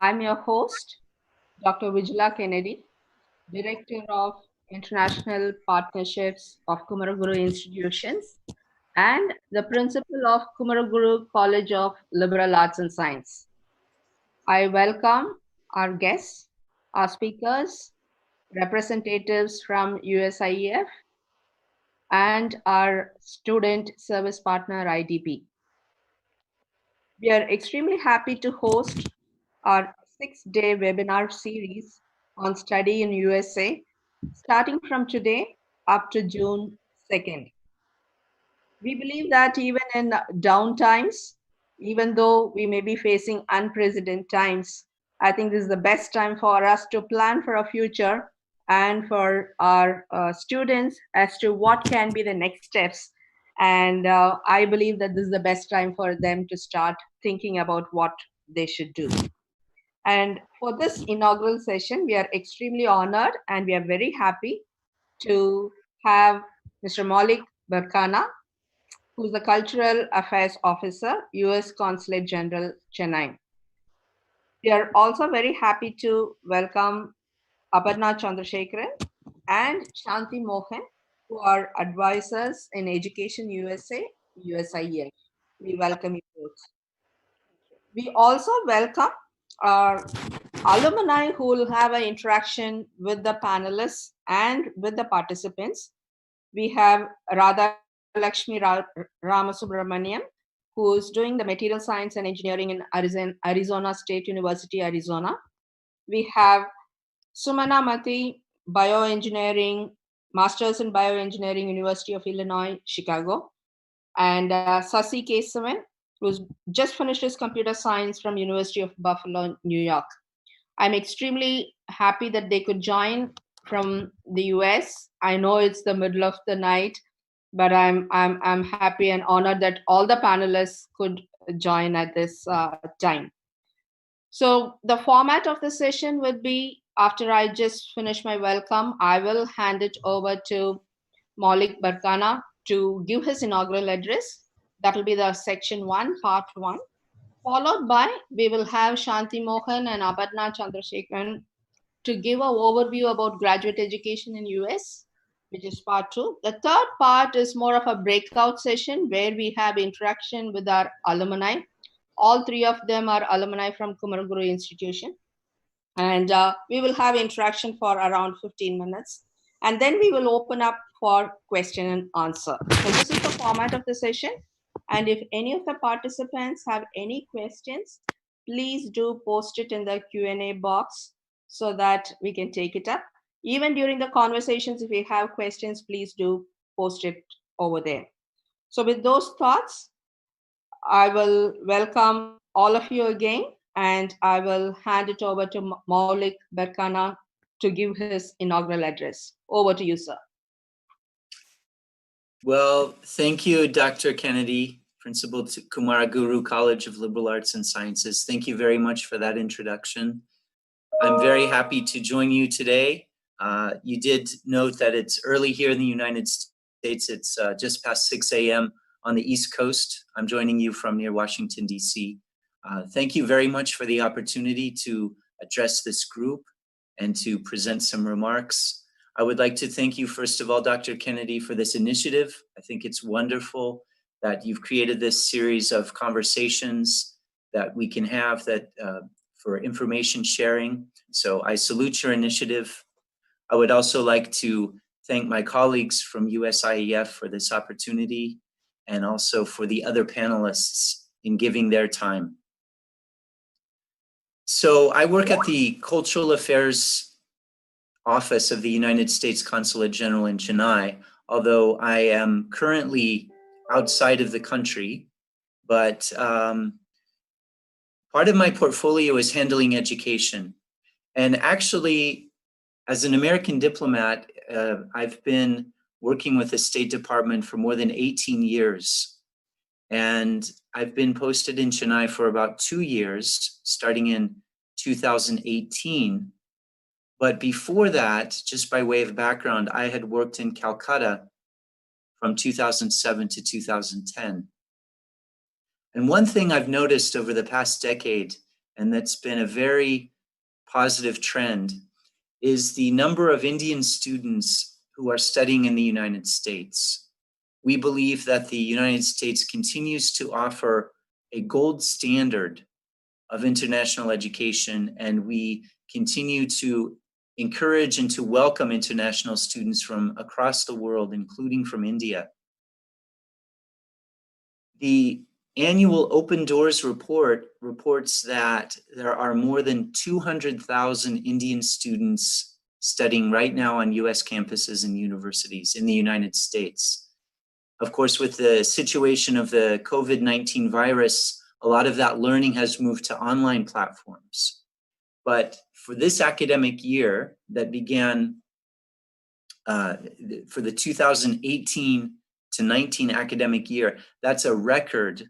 I'm your host, Dr. Vijala Kennedy, Director of International Partnerships of Kumaraguru Institutions and the Principal of Kumaraguru College of Liberal Arts and Science. I welcome our guests, our speakers, representatives from USIEF, and our student service partner IDP. We are extremely happy to host our 6-day webinar series on study in USA, starting from today up to June 2nd. We believe that even in down times, even though we may be facing unprecedented times, I think this is the best time for us to plan for a future and for our students as to what can be the next steps. And I believe that this is the best time for them to start thinking about what they should do. And for this inaugural session, we are extremely honored and we are very happy to have Mr. Moulik Berkana, who's the Cultural Affairs Officer, US Consulate General, Chennai. We are also very happy to welcome Aparna Chandrashekaran and Shanthi Mohan, who are advisors in Education USA, USIEF. We welcome you both. We also welcome our alumni who will have an interaction with the panelists and with the participants. We have Radha Lakshmi Ramasubramaniam, who is doing the material science and engineering in Arizona State University, Arizona. We have Sumana Mati, bioengineering, Masters in Bioengineering, University of Illinois, Chicago. And Sasi Kesavan, who's just finished his computer science from University of Buffalo, New York. I'm extremely happy that they could join from the US. I know it's the middle of the night, but I'm happy and honored that all the panelists could join at this time. So the format of the session would be, after I just finish my welcome, I will hand it over to Moulik Berkana to give his inaugural address. That will be the section 1, part 1. Followed by, we will have Shanthi Mohan and Aparna Chandrashekaran to give an overview about graduate education in US, which is part 2. The third part is more of a breakout session where we have interaction with our alumni. All three of them are alumni from Kumaraguru Institution. And we will have interaction for around 15 minutes. And then we will open up for question and answer. So this is the format of the session. And if any of the participants have any questions, please do post it in the Q&A box so that we can take it up. Even during the conversations, if you have questions, please do post it over there. So with those thoughts, I will welcome all of you again, and I will hand it over to Moulik Berkana to give his inaugural address. Over to you, sir. Well, thank you, Dr. Kennedy, Principal to Kumaraguru College of Liberal Arts and Sciences. Thank you very much for that introduction. I'm very happy to join you today. You did note that it's early here in the United States. It's just past 6 a.m. on the East Coast. I'm joining you from near Washington, D.C. Thank you very much for the opportunity to address this group and to present some remarks. I would like to thank you, first of all, Dr. Kennedy, for this initiative. I think it's wonderful that you've created this series of conversations that we can have that for information sharing. So I salute your initiative. I would also like to thank my colleagues from USIEF for this opportunity and also for the other panelists in giving their time. So I work at the Cultural Affairs Office of the United States Consulate General in Chennai, although I am currently outside of the country, but part of my portfolio is handling education. And actually, as an American diplomat, I've been working with the State Department for more than 18 years. And I've been posted in Chennai for about 2 years, starting in 2018. But before that, just by way of background, I had worked in Calcutta from 2007 to 2010. And one thing I've noticed over the past decade and that's been a very positive trend, is the number of Indian students who are studying in the United States. We believe that the United States continues to offer a gold standard of international education, and we continue to encourage and to welcome international students from across the world, including from India. The annual Open Doors report reports that there are more than 200,000 Indian students studying right now on US campuses and universities in the United States. Of course, with the situation of the COVID-19 virus, a lot of that learning has moved to online platforms. But for this academic year that began for the 2018 to 19 academic year, that's a record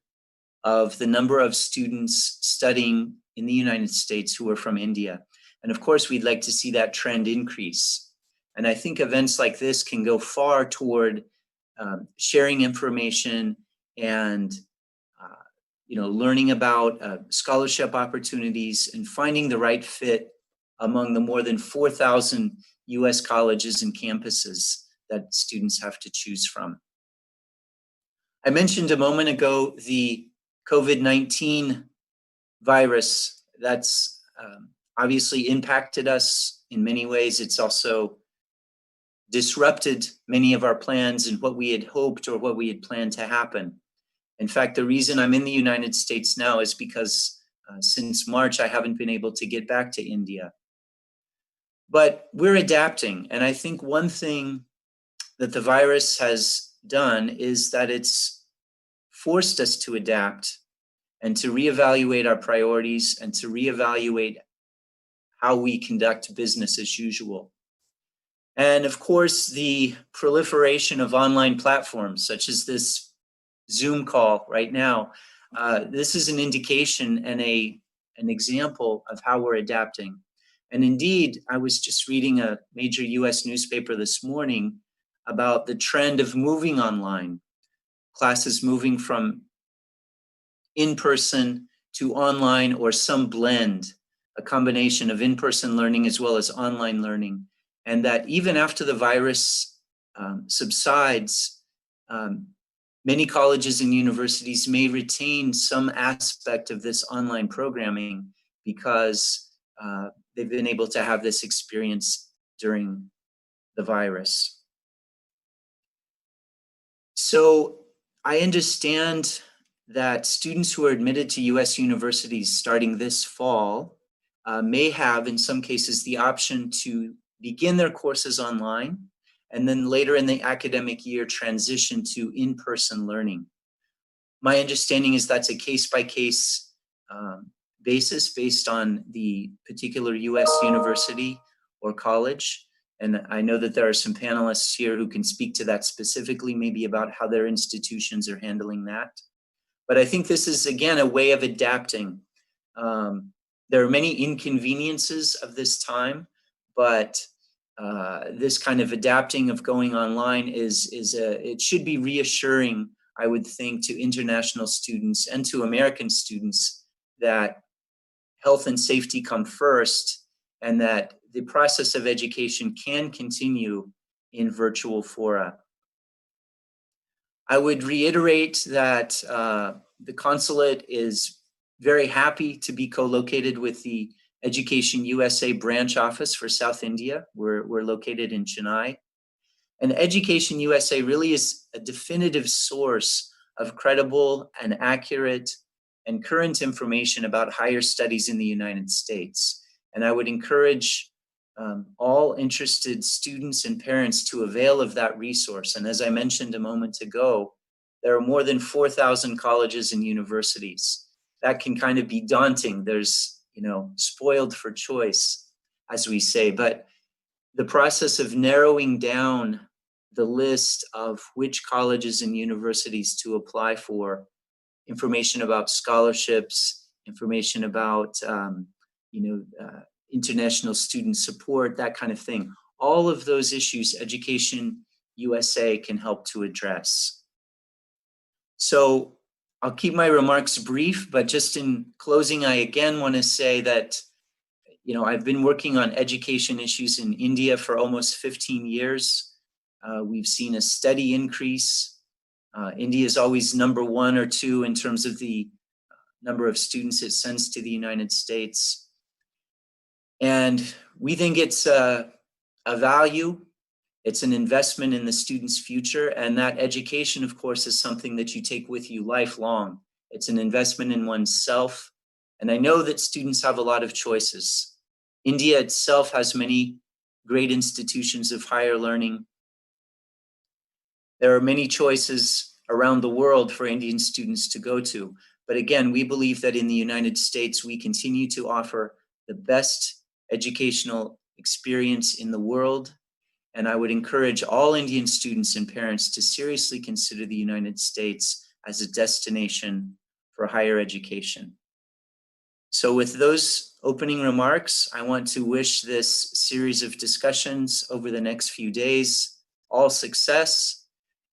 of the number of students studying in the United States who are from India. And of course, we'd like to see that trend increase. And I think events like this can go far toward sharing information and learning about scholarship opportunities and finding the right fit among the more than 4,000 US colleges and campuses that students have to choose from. I mentioned a moment ago the COVID-19 virus. That's obviously impacted us in many ways. It's also disrupted many of our plans and what we had hoped or what we had planned to happen. In fact, the reason I'm in the United States now is because since March, I haven't been able to get back to India. But we're adapting. And I think one thing that the virus has done is that it's forced us to adapt and to reevaluate our priorities and to reevaluate how we conduct business as usual. And of course, the proliferation of online platforms, such as this Zoom call right now, this is an indication and an example of how we're adapting. And indeed, I was just reading a major US newspaper this morning about the trend of moving online, classes moving from in-person to online or some blend, a combination of in-person learning as well as online learning. And that even after the virus subsides, many colleges and universities may retain some aspect of this online programming because they've been able to have this experience during the virus. So I understand that students who are admitted to US universities starting this fall may have, in some cases, the option to begin their courses online and then later in the academic year transition to in-person learning. My understanding is that's a case-by-case basis based on the particular US university or college. And I know that there are some panelists here who can speak to that specifically, maybe about how their institutions are handling that. But I think this is, again, a way of adapting. There are many inconveniences of this time, but this kind of adapting of going online it should be reassuring, I would think, to international students and to American students that health and safety come first and that the process of education can continue in virtual fora. I would reiterate that the consulate is very happy to be co-located with the EducationUSA branch office for South India. We're located in Chennai. And EducationUSA really is a definitive source of credible and accurate and current information about higher studies in the United States. And I would encourage all interested students and parents to avail of that resource. And as I mentioned a moment ago, there are more than 4,000 colleges and universities. That can kind of be daunting. There's, spoiled for choice, as we say, but the process of narrowing down the list of which colleges and universities to apply for, information about scholarships, information about, international student support, that kind of thing. All of those issues, EducationUSA can help to address. So I'll keep my remarks brief, but just in closing, I again want to say that, I've been working on education issues in India for almost 15 years. We've seen a steady increase. India is always number 1 or 2 in terms of the number of students it sends to the United States. And we think it's a value. It's an investment in the student's future. And that education, of course, is something that you take with you lifelong. It's an investment in oneself. And I know that students have a lot of choices. India itself has many great institutions of higher learning. There are many choices around the world for Indian students to go to. But again, we believe that in the United States, we continue to offer the best educational experience in the world. And I would encourage all Indian students and parents to seriously consider the United States as a destination for higher education. So with those opening remarks, I want to wish this series of discussions over the next few days all success.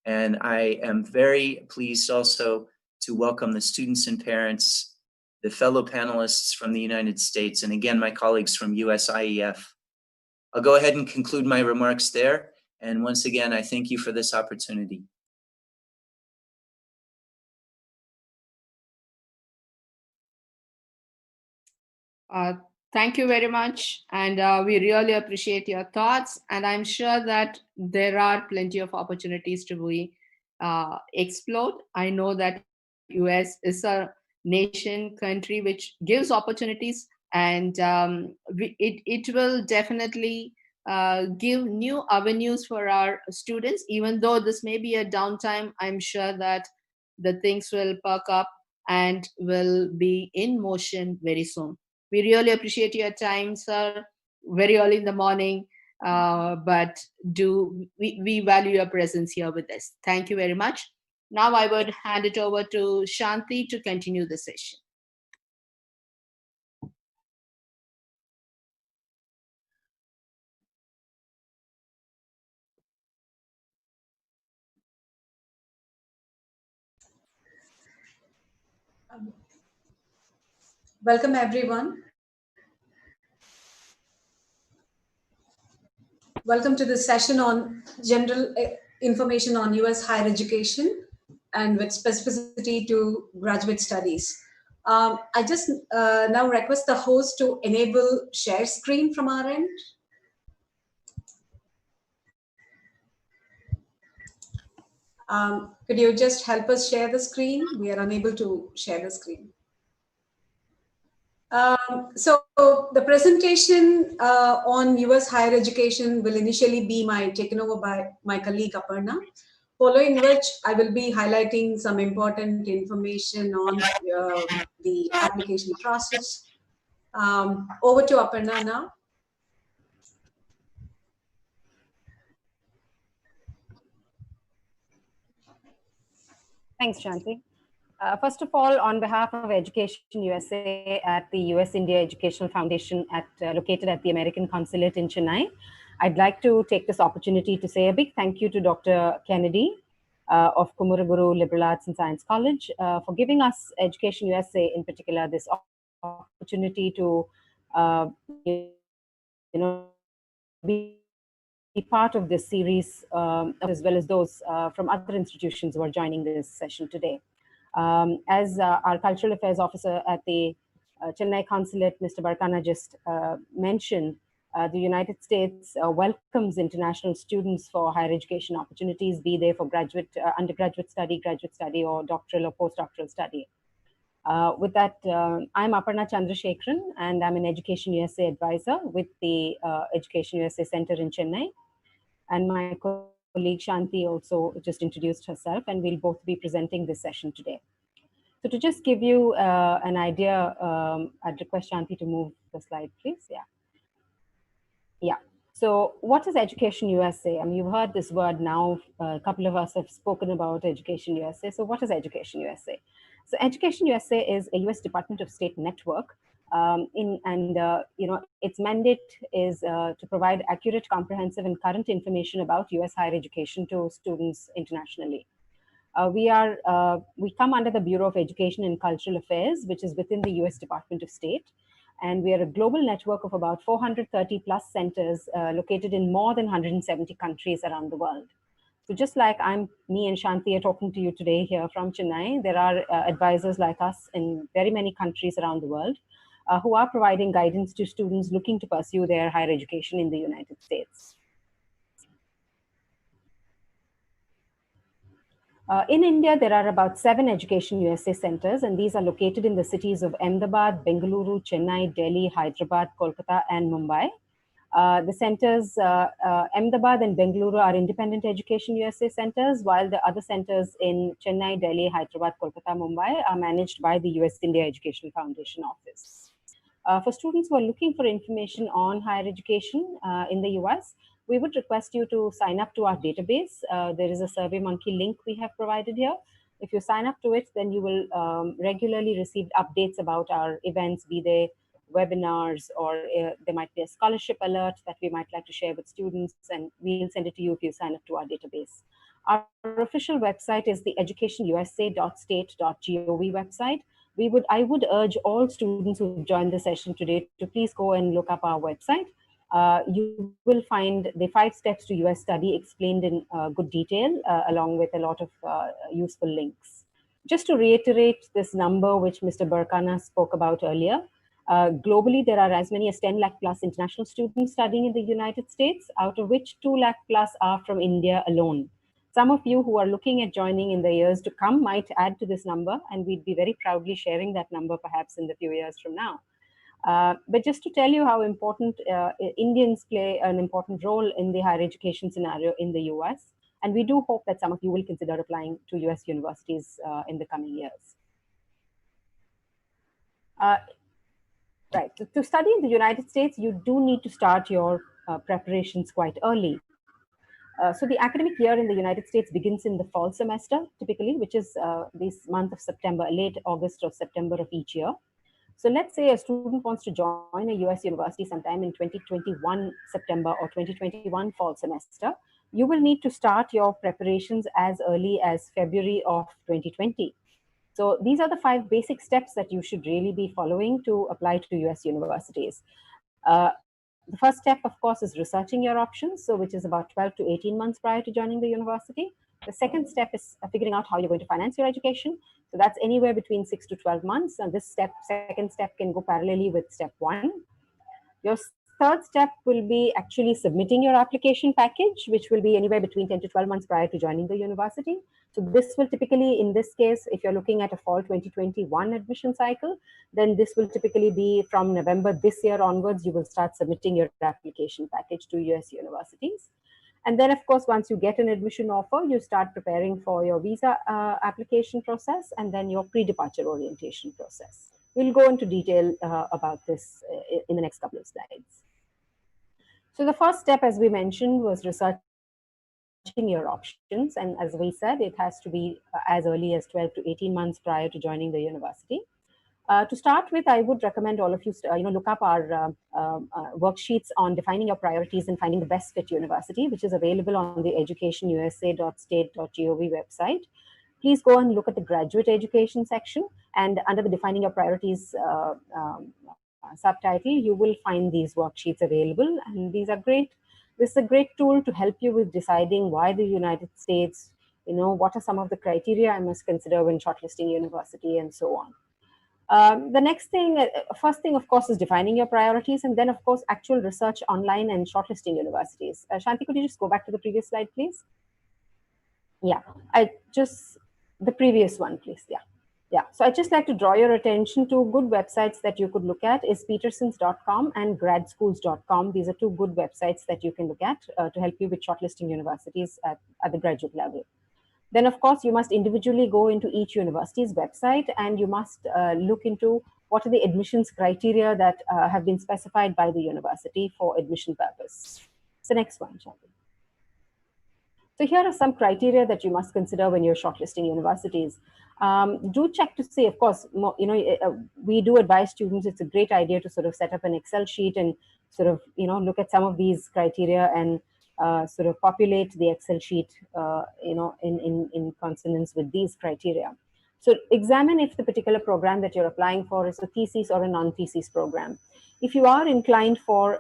And I am very pleased also to welcome the students and parents, the fellow panelists from the United States, and again, my colleagues from USIEF. I'll go ahead and conclude my remarks there. And once again, I thank you for this opportunity. Thank you very much. And we really appreciate your thoughts. And I'm sure that there are plenty of opportunities to be explored. I know that US is a nation, country which gives opportunities, and it will definitely give new avenues for our students. Even though this may be a downtime, I'm sure that the things will perk up and will be in motion very soon. We really appreciate your time, sir, very early in the morning, but we value your presence here with us. Thank you very much. Now I would hand it over to Shanthi to continue the session. Welcome everyone. Welcome to this session on general information on US higher education and with specificity to graduate studies. I just now request the host to enable share screen from our end. Could you just help us share the screen? We are unable to share the screen. So the presentation on US higher education will initially be taken over by my colleague Aparna, following which I will be highlighting some important information on the application process. Over to Aparna now. Thanks, Shanthi. First of all, on behalf of Education USA at the US India Educational Foundation located at the American Consulate in Chennai, I'd like to take this opportunity to say a big thank you to Dr. Kennedy of Kumaraguru Liberal Arts and Science College for giving us Education USA in particular this opportunity to be part of this series, as well as those from other institutions who are joining this session today. As our Cultural Affairs Officer at the Chennai Consulate, Mr. Berkana, just mentioned, the United States welcomes international students for higher education opportunities, be they for undergraduate study, graduate study, or doctoral or postdoctoral study. With that, I'm Aparna Chandrashekaran, and I'm an Education USA advisor with the Education USA Center in Chennai. And my colleague Shanthi also just introduced herself, and we'll both be presenting this session today. So to just give you an idea, I'd request Shanthi to move the slide, please. Yeah. So what is Education USA? I mean, you've heard this word now. A couple of us have spoken about Education USA. So what is Education USA? So Education USA is a US Department of State network. Its mandate is to provide accurate, comprehensive, and current information about US higher education to students internationally. We come under the Bureau of Education and Cultural Affairs, which is within the US Department of State. And we are a global network of about 430 plus centers located in more than 170 countries around the world. So just like me and Shanthi are talking to you today here from Chennai, there are advisors like us in very many countries around the world who are providing guidance to students looking to pursue their higher education in the United States. In India, there are about 7 EducationUSA centers, and these are located in the cities of Ahmedabad, Bengaluru, Chennai, Delhi, Hyderabad, Kolkata, and Mumbai. The centers, Ahmedabad and Bengaluru, are independent EducationUSA centers, while the other centers in Chennai, Delhi, Hyderabad, Kolkata, Mumbai are managed by the US India Education Foundation Office. For students who are looking for information on higher education in the US, we would request you to sign up to our database. There is a SurveyMonkey link we have provided here. If you sign up to it, then you will regularly receive updates about our events, be they webinars, or there might be a scholarship alert that we might like to share with students, and we'll send it to you if you sign up to our database. Our official website is the educationusa.state.gov website. I would urge all students who joined the session today to please go and look up our website. You will find the 5 steps to US study explained in good detail, along with a lot of useful links. Just to reiterate this number which Mr. Berkana spoke about earlier, globally, there are as many as 10 lakh plus international students studying in the United States, out of which 2 lakh plus are from India alone. Some of you who are looking at joining in the years to come might add to this number, and we'd be very proudly sharing that number perhaps in the few years from now. But just to tell you how important Indians play an important role in the higher education scenario in the US, and we do hope that some of you will consider applying to US universities in the coming years. Right, to study in the United States, you do need to start your preparations quite early. So the academic year in the United States begins in the fall semester, typically, which is this month of September, late August or September of each year. So let's say a student wants to join a US university sometime in 2021 September or 2021 fall semester. You will need to start your preparations as early as February of 2020. So these are the 5 basic steps that you should really be following to apply to US universities. The first step, of course, is researching your options, so which is about 12 to 18 months prior to joining the university. The second step is figuring out how you're going to finance your education. So that's anywhere between 6 to 12 months. And this second step can go parallelly with step 1. Your third step will be actually submitting your application package, which will be anywhere between 10 to 12 months prior to joining the university. So this will typically, in this case, if you're looking at a fall 2021 admission cycle, then this will typically be from November this year onwards, you will start submitting your application package to US universities. And then, of course, once you get an admission offer, you start preparing for your visa application process and then your pre-departure orientation process. We'll go into detail about this in the next couple of slides. So the first step, as we mentioned, was researching your options. And as we said, it has to be as early as 12 to 18 months prior to joining the university. To start with, I would recommend all of you, look up our worksheets on defining your priorities and finding the best fit university, which is available on the educationusa.state.gov website. Please go and look at the graduate education section, and under the defining your priorities subtitle, you will find these worksheets available, and these are great. This is a great tool to help you with deciding why the United States, what are some of the criteria I must consider when shortlisting university, and so on. The next thing, first thing, of course, is defining your priorities, and then, of course, actual research online and shortlisting universities. Shanthi, could you just go back to the previous slide, please? Yeah, the previous one, please. Yeah. So I'd just like to draw your attention to good websites that you could look at is petersons.com and gradschools.com. These are 2 good websites that you can look at to help you with shortlisting universities at the graduate level. Then, of course, you must individually go into each university's website, and you must look into what are the admissions criteria that have been specified by the university for admission purpose. The next one, Shanthi. So here are some criteria that you must consider when you're shortlisting universities. Do check to see, of course, we do advise students, it's a great idea to sort of set up an Excel sheet and sort of, look at some of these criteria and sort of populate the Excel sheet, in consonance with these criteria. So examine if the particular program that you're applying for is a thesis or a non-thesis program. If you are inclined for,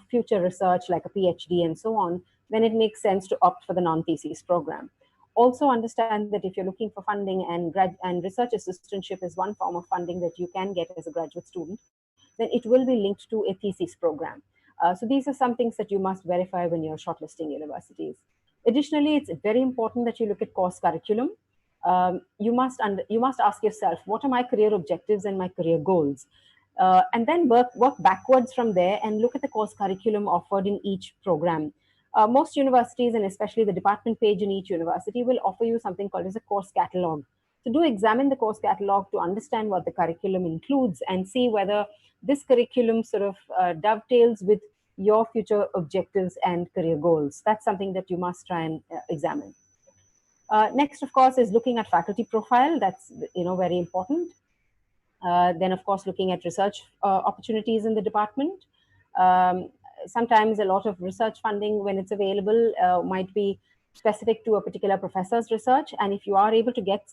future research like a PhD and so on, then it makes sense to opt for the non-thesis program. Also understand that if you're looking for funding, and research assistantship is one form of funding that you can get as a graduate student, then it will be linked to a thesis program. So these are some things that you must verify when you're shortlisting universities. Additionally, it's very important that you look at course curriculum. You must ask yourself, what are my career objectives and my career goals? And then work backwards from there and look at the course curriculum offered in each program. Most universities, and especially the department page in each university, will offer you something called as a course catalog. So do examine the course catalog to understand what the curriculum includes and see whether this curriculum sort of dovetails with your future objectives and career goals. That's something that you must try and examine. Next, of course, is looking at faculty profile. That's very important. Then, of course, looking at research opportunities in the department. Sometimes a lot of research funding, when it's available, might be specific to a particular professor's research. And if you are able to get,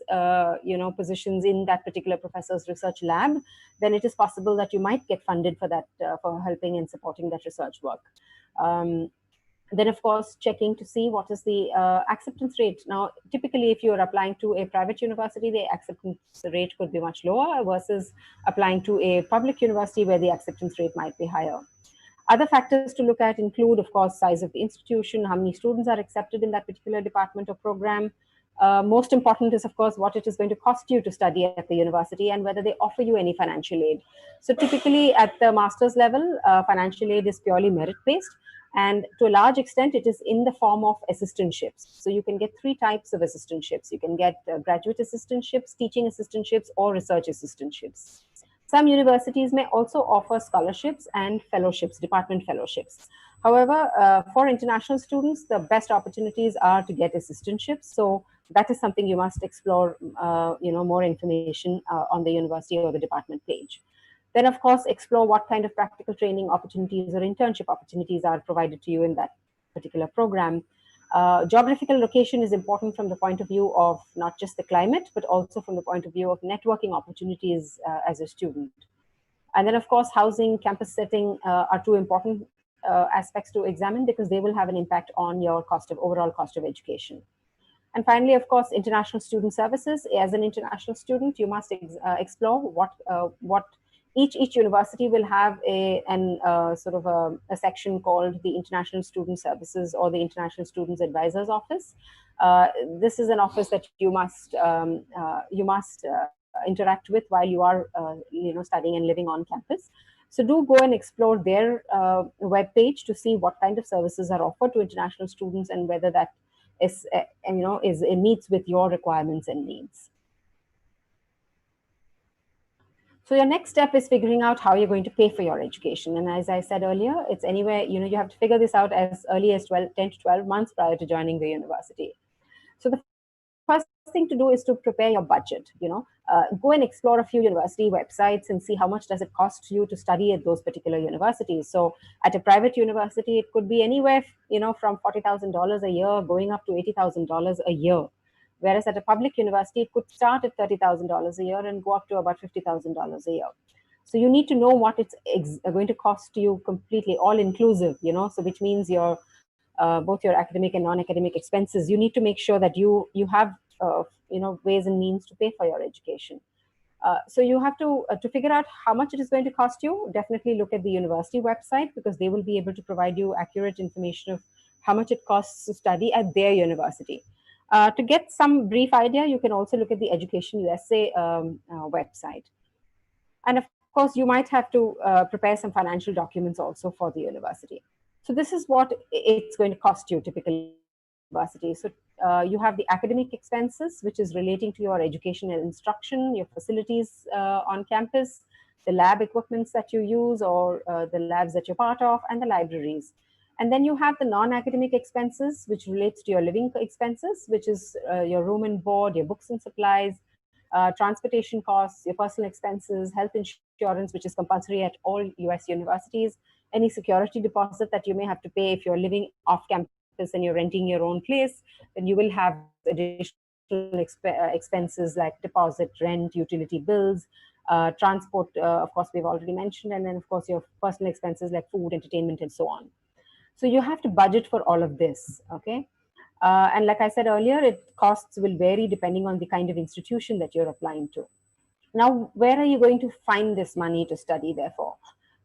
positions in that particular professor's research lab, then it is possible that you might get funded for that, for helping and supporting that research work. Then, of course, checking to see what is the acceptance rate. Now, typically, if you are applying to a private university, the acceptance rate could be much lower versus applying to a public university where the acceptance rate might be higher. Other factors to look at include, of course, size of the institution, how many students are accepted in that particular department or program. Most important is, of course, what it is going to cost you to study at the university and whether they offer you any financial aid. So typically at the master's level, financial aid is purely merit-based. And to a large extent, it is in the form of assistantships. So you can get 3 types of assistantships. You can get graduate assistantships, teaching assistantships, or research assistantships. Some universities may also offer scholarships and fellowships, department fellowships. However, for international students, the best opportunities are to get assistantships. So that is something you must explore, more information on the university or the department page. Then, of course, explore what kind of practical training opportunities or internship opportunities are provided to you in that particular program. Geographical location is important from the point of view of not just the climate, but also from the point of view of networking opportunities as a student. And then, of course, housing, campus setting are 2 important aspects to examine because they will have an impact on your overall cost of education. And finally, of course, international student services. As an international student, you must explore what each university will have a section called the International Student Services or the International Students Advisors Office. This is an office that you must interact with while you are studying and living on campus. So do go and explore their webpage to see what kind of services are offered to international students and whether that is meets with your requirements and needs. So your next step is figuring out how you're going to pay for your education. And as I said earlier, it's anywhere, you have to figure this out as early as 10 to 12 months prior to joining the university. So the first thing to do is to prepare your budget. Go and explore a few university websites and see how much does it cost you to study at those particular universities. So at a private university, it could be anywhere, from $40,000 a year going up to $80,000 a year. Whereas at a public university, it could start at $30,000 a year and go up to about $50,000 a year. So you need to know what it's going to cost you completely, all inclusive, so which means your both your academic and non-academic expenses. You need to make sure that you have ways and means to pay for your education. So you have to figure out how much it is going to cost you. Definitely look at the university website because they will be able to provide you accurate information of how much it costs to study at their university. To get some brief idea, you can also look at the EducationUSA website. And of course, you might have to prepare some financial documents also for the university. So this is what it's going to cost you typically at university. So you have the academic expenses, which is relating to your education and instruction, your facilities on campus, the lab equipments that you use or the labs that you're part of, and the libraries. And then you have the non-academic expenses, which relates to your living expenses, which is your room and board, your books and supplies, transportation costs, your personal expenses, health insurance, which is compulsory at all US universities, any security deposit that you may have to pay if you're living off campus and you're renting your own place, then you will have additional expenses like deposit, rent, utility bills, transport, of course, we've already mentioned, and then, of course, your personal expenses like food, entertainment, and so on. So you have to budget for all of this, okay? And like I said earlier, costs will vary depending on the kind of institution that you're applying to. Now, where are you going to find this money to study, therefore?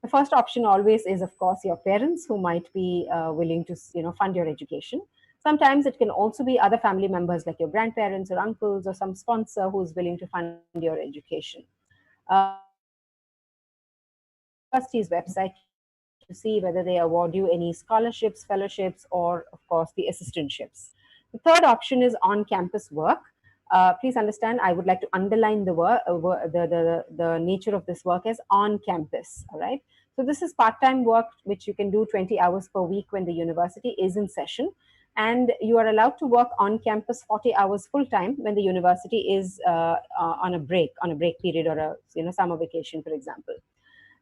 The first option always is, of course, your parents who might be willing to fund your education. Sometimes it can also be other family members like your grandparents or uncles or some sponsor who's willing to fund your education. University's website to see whether they award you any scholarships, fellowships, or of course the assistantships. The third option is on-campus work. Please understand, I would like to underline the nature of this work as on campus, all right? So this is part-time work which you can do 20 hours per week when the university is in session, and you are allowed to work on campus 40 hours full-time when the university is on a break period or a summer vacation, for example.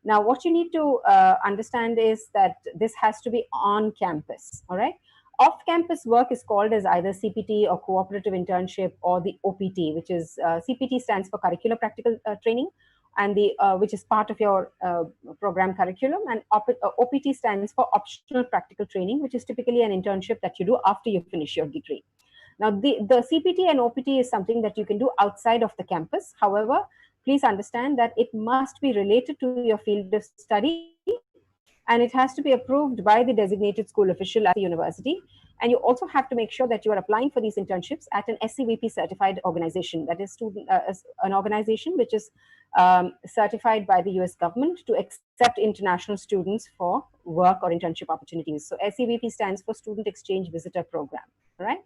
Now, what you need to understand is that this has to be on campus, all right? Off-campus work is called as either CPT or cooperative internship or the OPT, which is CPT stands for curricular practical training, and which is part of your program curriculum, and OPT stands for optional practical training, which is typically an internship that you do after you finish your degree. Now, the CPT and OPT is something that you can do outside of the campus. However, please understand that it must be related to your field of study, and it has to be approved by the designated school official at the university. And you also have to make sure that you are applying for these internships at an SCVP certified organization, that is an organization which is certified by the US government to accept international students for work or internship opportunities. So SCVP stands for Student Exchange Visitor Program, right?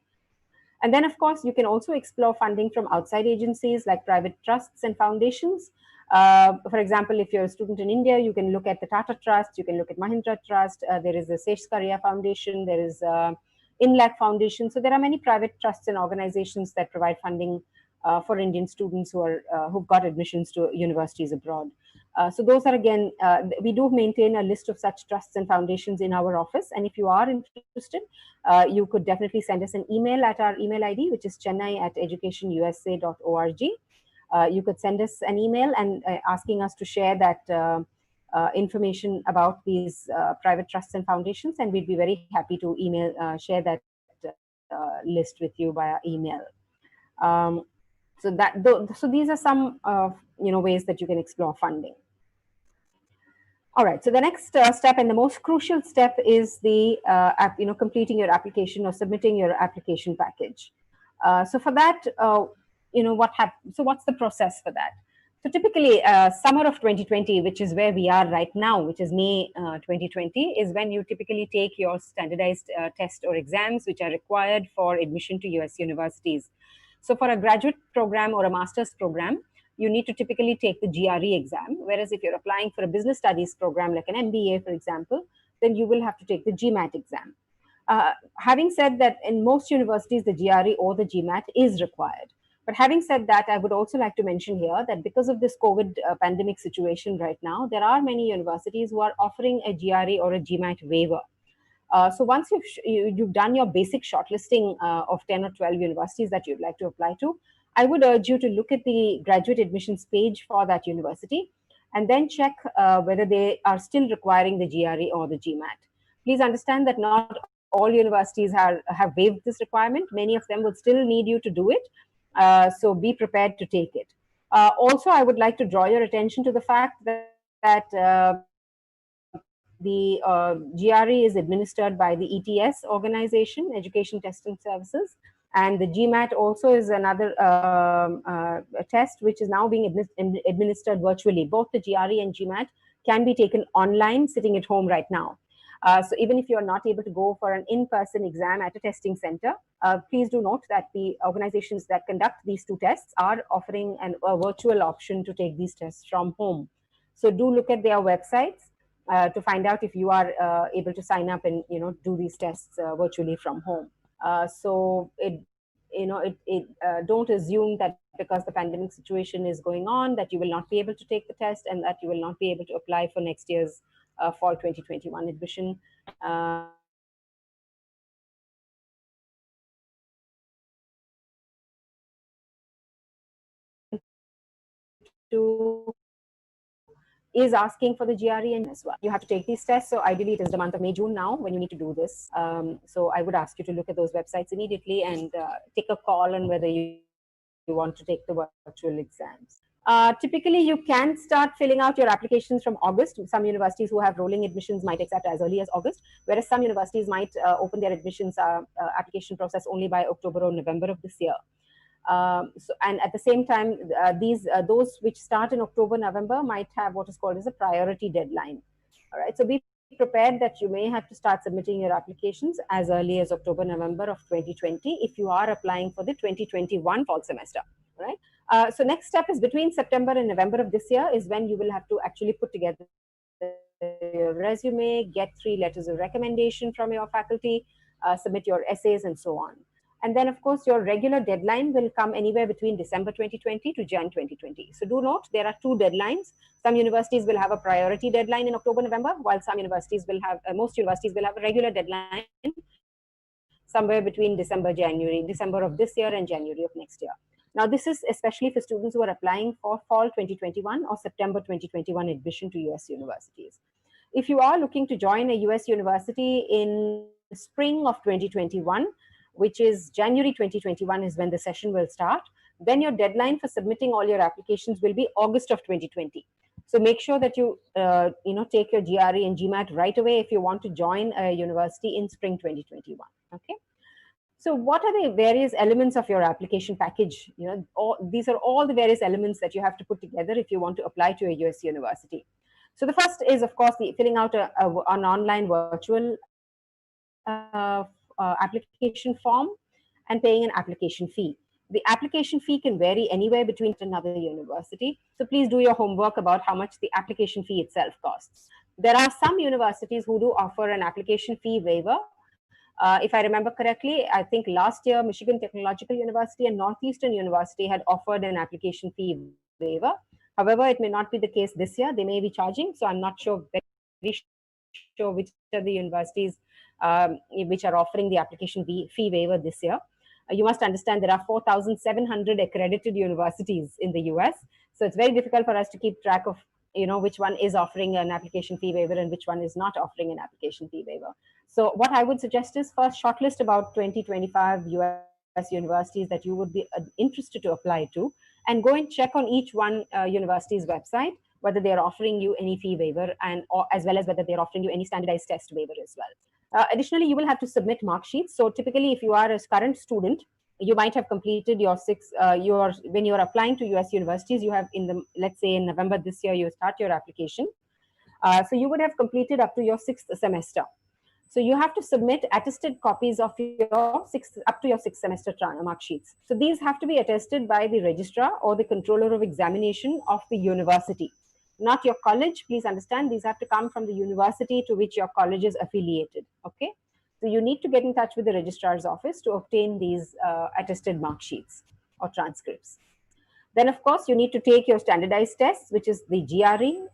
And then, of course, you can also explore funding from outside agencies like private trusts and foundations. For example, if you're a student in India, you can look at the Tata Trust, you can look at Mahindra Trust, there is the Seshkaria Foundation, there is INLAC Foundation. So there are many private trusts and organizations that provide funding for Indian students who've got admissions to universities abroad. So those are, again, we do maintain a list of such trusts and foundations in our office. And if you are interested, you could definitely send us an email at our email ID, which is chennai@educationusa.org. You could send us an email and asking us to share that information about these private trusts and foundations, and we'd be very happy to share that list with you via email. So these are some ways that you can explore funding. All right. So the next step and the most crucial step is the completing your application or submitting your application package. So for that, So what's the process for that? So typically, summer of 2020, which is where we are right now, which is May 2020, is when you typically take your standardized test or exams, which are required for admission to US universities. So for a graduate program or a master's program, you need to typically take the GRE exam. Whereas if you're applying for a business studies program, like an MBA, for example, then you will have to take the GMAT exam. Having said that, in most universities, the GRE or the GMAT is required. But having said that, I would also like to mention here that because of this COVID pandemic situation right now, there are many universities who are offering a GRE or a GMAT waiver. So once you've done your basic shortlisting of 10 or 12 universities that you'd like to apply to, I would urge you to look at the graduate admissions page for that university and then check whether they are still requiring the GRE or the GMAT. Please understand that not all universities have waived this requirement. Many of them will still need you to do it. So be prepared to take it. Also, I would like to draw your attention to the fact that the GRE is administered by the ETS organization, Education Testing Services, and the GMAT also is another test which is now being administered virtually. Both the GRE and GMAT can be taken online, sitting at home right now. So even if you're not able to go for an in-person exam at a testing center, please do note that the organizations that conduct these two tests are offering a virtual option to take these tests from home. So do look at their websites to find out if you are able to sign up and do these tests virtually from home. So don't assume that because the pandemic situation is going on, that you will not be able to take the test and that you will not be able to apply for next year's fall 2021 admission. Is asking for the GRE and as well. You have to take these tests. So ideally it is the month of May, June now when you need to do this. So I would ask you to look at those websites immediately and take a call on whether you want to take the virtual exams. Typically, you can start filling out your applications from August. Some universities who have rolling admissions might accept as early as August, whereas some universities might open their admissions application process only by October or November of this year. And at the same time, those which start in October, November might have what is called as a priority deadline. All right, so be prepared that you may have to start submitting your applications as early as October, November of 2020 if you are applying for the 2021 fall semester. Right. So next step is between September and November of this year is when you will have to actually put together your resume, get 3 letters of recommendation from your faculty, submit your essays and so on. And then, of course, your regular deadline will come anywhere between December 2020 to Jan 2020. So do note, there are 2 deadlines. Some universities will have a priority deadline in October, November, while some universities will have, most universities will have a regular deadline somewhere between December of this year and January of next year. Now, this is especially for students who are applying for fall 2021 or September 2021 admission to US universities. If you are looking to join a US university in spring of 2021, which is January 2021 is when the session will start, then your deadline for submitting all your applications will be August of 2020. So make sure that you take your GRE and GMAT right away if you want to join a university in spring 2021. Okay. So what are the various elements of your application package? These are all the various elements that you have to put together if you want to apply to a US university. So the first is, of course, filling out an online virtual application form and paying an application fee. The application fee can vary anywhere between another university. So please do your homework about how much the application fee itself costs. There are some universities who do offer an application fee waiver. If I remember correctly, I think last year, Michigan Technological University and Northeastern University had offered an application fee waiver. However, it may not be the case this year. They may be charging. So I'm not very sure which are the universities which are offering the application fee waiver this year. You must understand there are 4,700 accredited universities in the US. So it's very difficult for us to keep track of which one is offering an application fee waiver and which one is not offering an application fee waiver. So what I would suggest is first shortlist about 20-25 US universities that you would be interested to apply to, and go and check on each one university's website whether they are offering you any fee waiver as well as whether they are offering you any standardized test waiver as well. Additionally, you will have to submit mark sheets. So typically, if you are a current student, you might have completed your when you're applying to US universities, you have let's say in November this year, you start your application. So you would have completed up to your 6th semester. So you have to submit attested copies of your up to your 6th semester mark sheets. So these have to be attested by the registrar or the controller of examination of the university, not your college. Please understand, these have to come from the university to which your college is affiliated. Okay. So you need to get in touch with the registrar's office to obtain these attested mark sheets or transcripts. Then, of course, you need to take your standardized tests, which is the GRE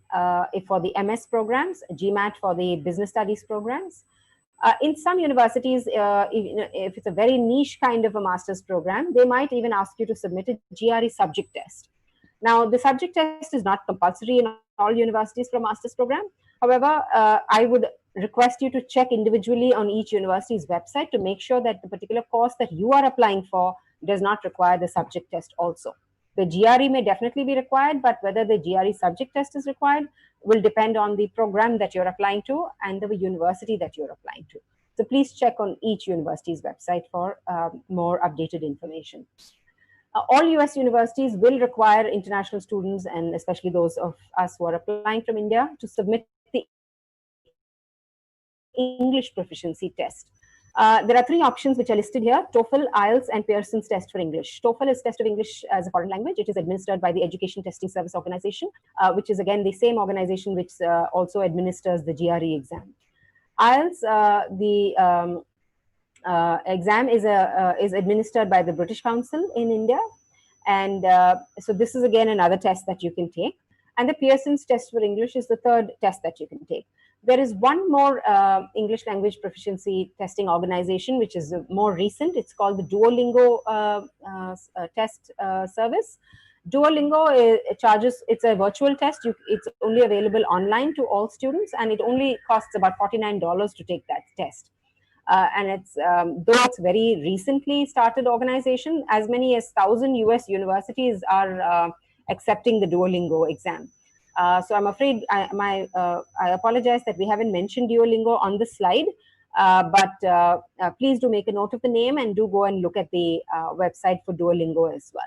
for the MS programs, GMAT for the business studies programs. In some universities, if it's a very niche kind of a master's program, they might even ask you to submit a GRE subject test. Now, the subject test is not compulsory in all universities for a master's program. However, I would request you to check individually on each university's website to make sure that the particular course that you are applying for does not require the subject test also. The GRE may definitely be required, but whether the GRE subject test is required will depend on the program that you're applying to and the university that you're applying to. So please check on each university's website for more updated information. All US universities will require international students, and especially those of us who are applying from India, to submit the English proficiency test. There are 3 options which are listed here: TOEFL, IELTS, and Pearson's test for English. TOEFL is test of English as a foreign language. It is administered by the Education Testing Service Organization, which is again the same organization which also administers the GRE exam. IELTS, exam is administered by the British Council in India, And so this is again another test that you can take. And the Pearson's test for English is the third test that you can take. There is one more English language proficiency testing organization, which is more recent. It's called the Duolingo test service. Duolingo charges, it's a virtual test. It's only available online to all students, and it only costs about $49 to take that test. And it's, though it's very recently started organization, as many as 1,000 US universities are accepting the Duolingo exam. So I'm afraid I apologize that we haven't mentioned Duolingo on the slide, but please do make a note of the name and do go and look at the website for Duolingo as well.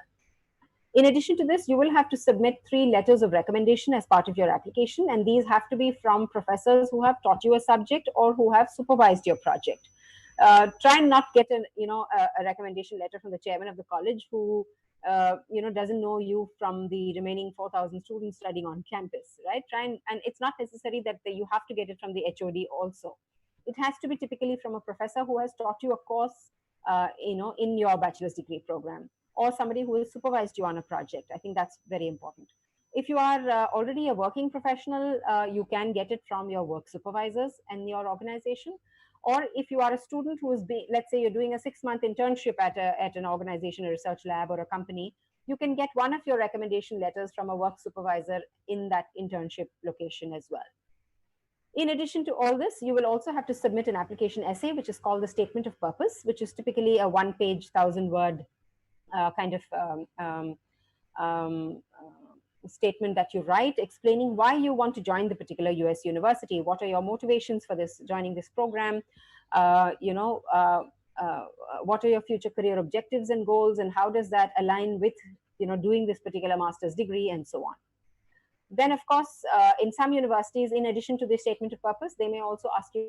In addition to this, you will have to submit 3 letters of recommendation as part of your application, and these have to be from professors who have taught you a subject or who have supervised your project. Try and not get a recommendation letter from the chairman of the college who doesn't know you from the remaining 4,000 students studying on campus, right? And it's not necessary that you have to get it from the HOD also. It has to be typically from a professor who has taught you a course, in your bachelor's degree program, or somebody who has supervised you on a project. I think that's very important. If you are already a working professional, you can get it from your work supervisors and your organization. Or if you are a student who is, let's say you're doing a 6-month internship at an organization, a research lab, or a company, you can get one of your recommendation letters from a work supervisor in that internship location as well. In addition to all this, you will also have to submit an application essay, which is called the statement of purpose, which is typically a 1-page, 1,000-word kind of statement that you write, explaining why you want to join the particular US university. What are your motivations for joining this program? What are your future career objectives and goals, and how does that align with doing this particular master's degree, and so on. Then, of course, in some universities, in addition to the statement of purpose, they may also ask you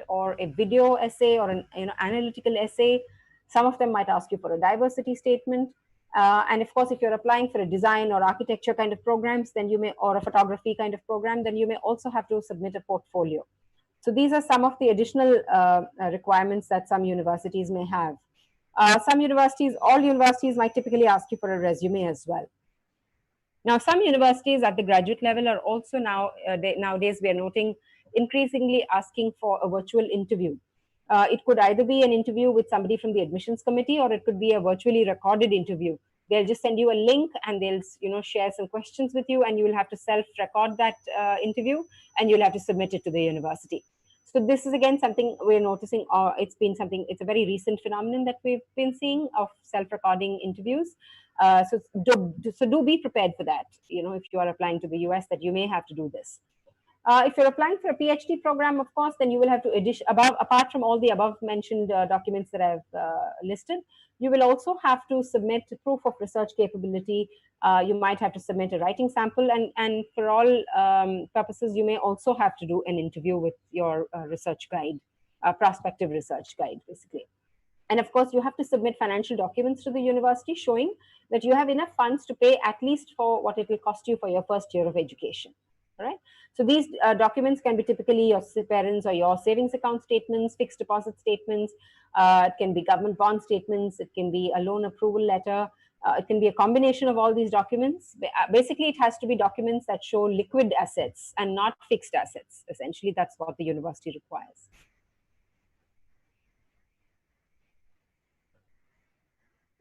or a video essay or an analytical essay. Some of them might ask you for a diversity statement. And of course, if you're applying for a design or architecture kind of programs, then you may, or a photography kind of program, then you may also have to submit a portfolio. So these are some of the additional requirements that some universities may have. Some universities, all universities might typically ask you for a resume as well. Now, some universities at the graduate level are also nowadays we are noting increasingly asking for a virtual interview. It could either be an interview with somebody from the admissions committee, or it could be a virtually recorded interview. They'll just send you a link and they'll share some questions with you, and you will have to self-record that interview, and you'll have to submit it to the university. So this is again something we're noticing, or it's a very recent phenomenon that we've been seeing of self-recording interviews. So do be prepared for that. If you are applying to the US, that you may have to do this. If you're applying for a PhD program, of course, then you will have to apart from all the above mentioned documents that I've listed, you will also have to submit proof of research capability. You might have to submit a writing sample, and for all purposes, you may also have to do an interview with your research guide, prospective research guide, basically. And of course, you have to submit financial documents to the university showing that you have enough funds to pay at least for what it will cost you for your first year of education. All right. So these documents can be typically your parents or your savings account statements, fixed deposit statements. It can be government bond statements. It can be a loan approval letter. It can be a combination of all these documents. Basically, it has to be documents that show liquid assets and not fixed assets. Essentially, that's what the university requires.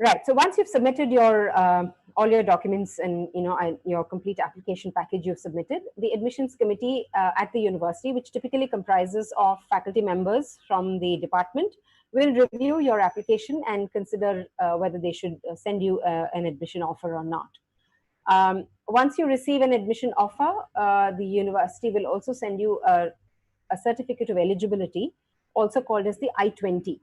Right. So once you've submitted your all your documents and your complete application package you've submitted, the admissions committee at the university, which typically comprises of faculty members from the department, will review your application and consider whether they should send you an admission offer or not. Once you receive an admission offer, the university will also send you a certificate of eligibility, also called as the I-20.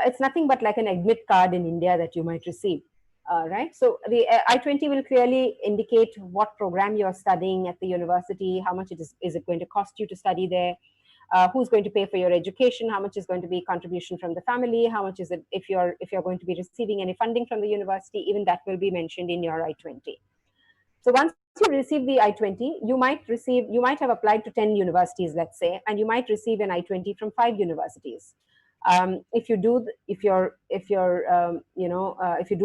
It's nothing but like an admit card in India that you might receive, right? So the I-20 will clearly indicate what program you're studying at the university, how much is it going to cost you to study there, who's going to pay for your education, how much is going to be contribution from the family, how much is it if you're going to be receiving any funding from the university, even that will be mentioned in your I-20. So once you receive the I-20, you might have applied to 10 universities, let's say, and you might receive an I-20 from 5 universities. If you do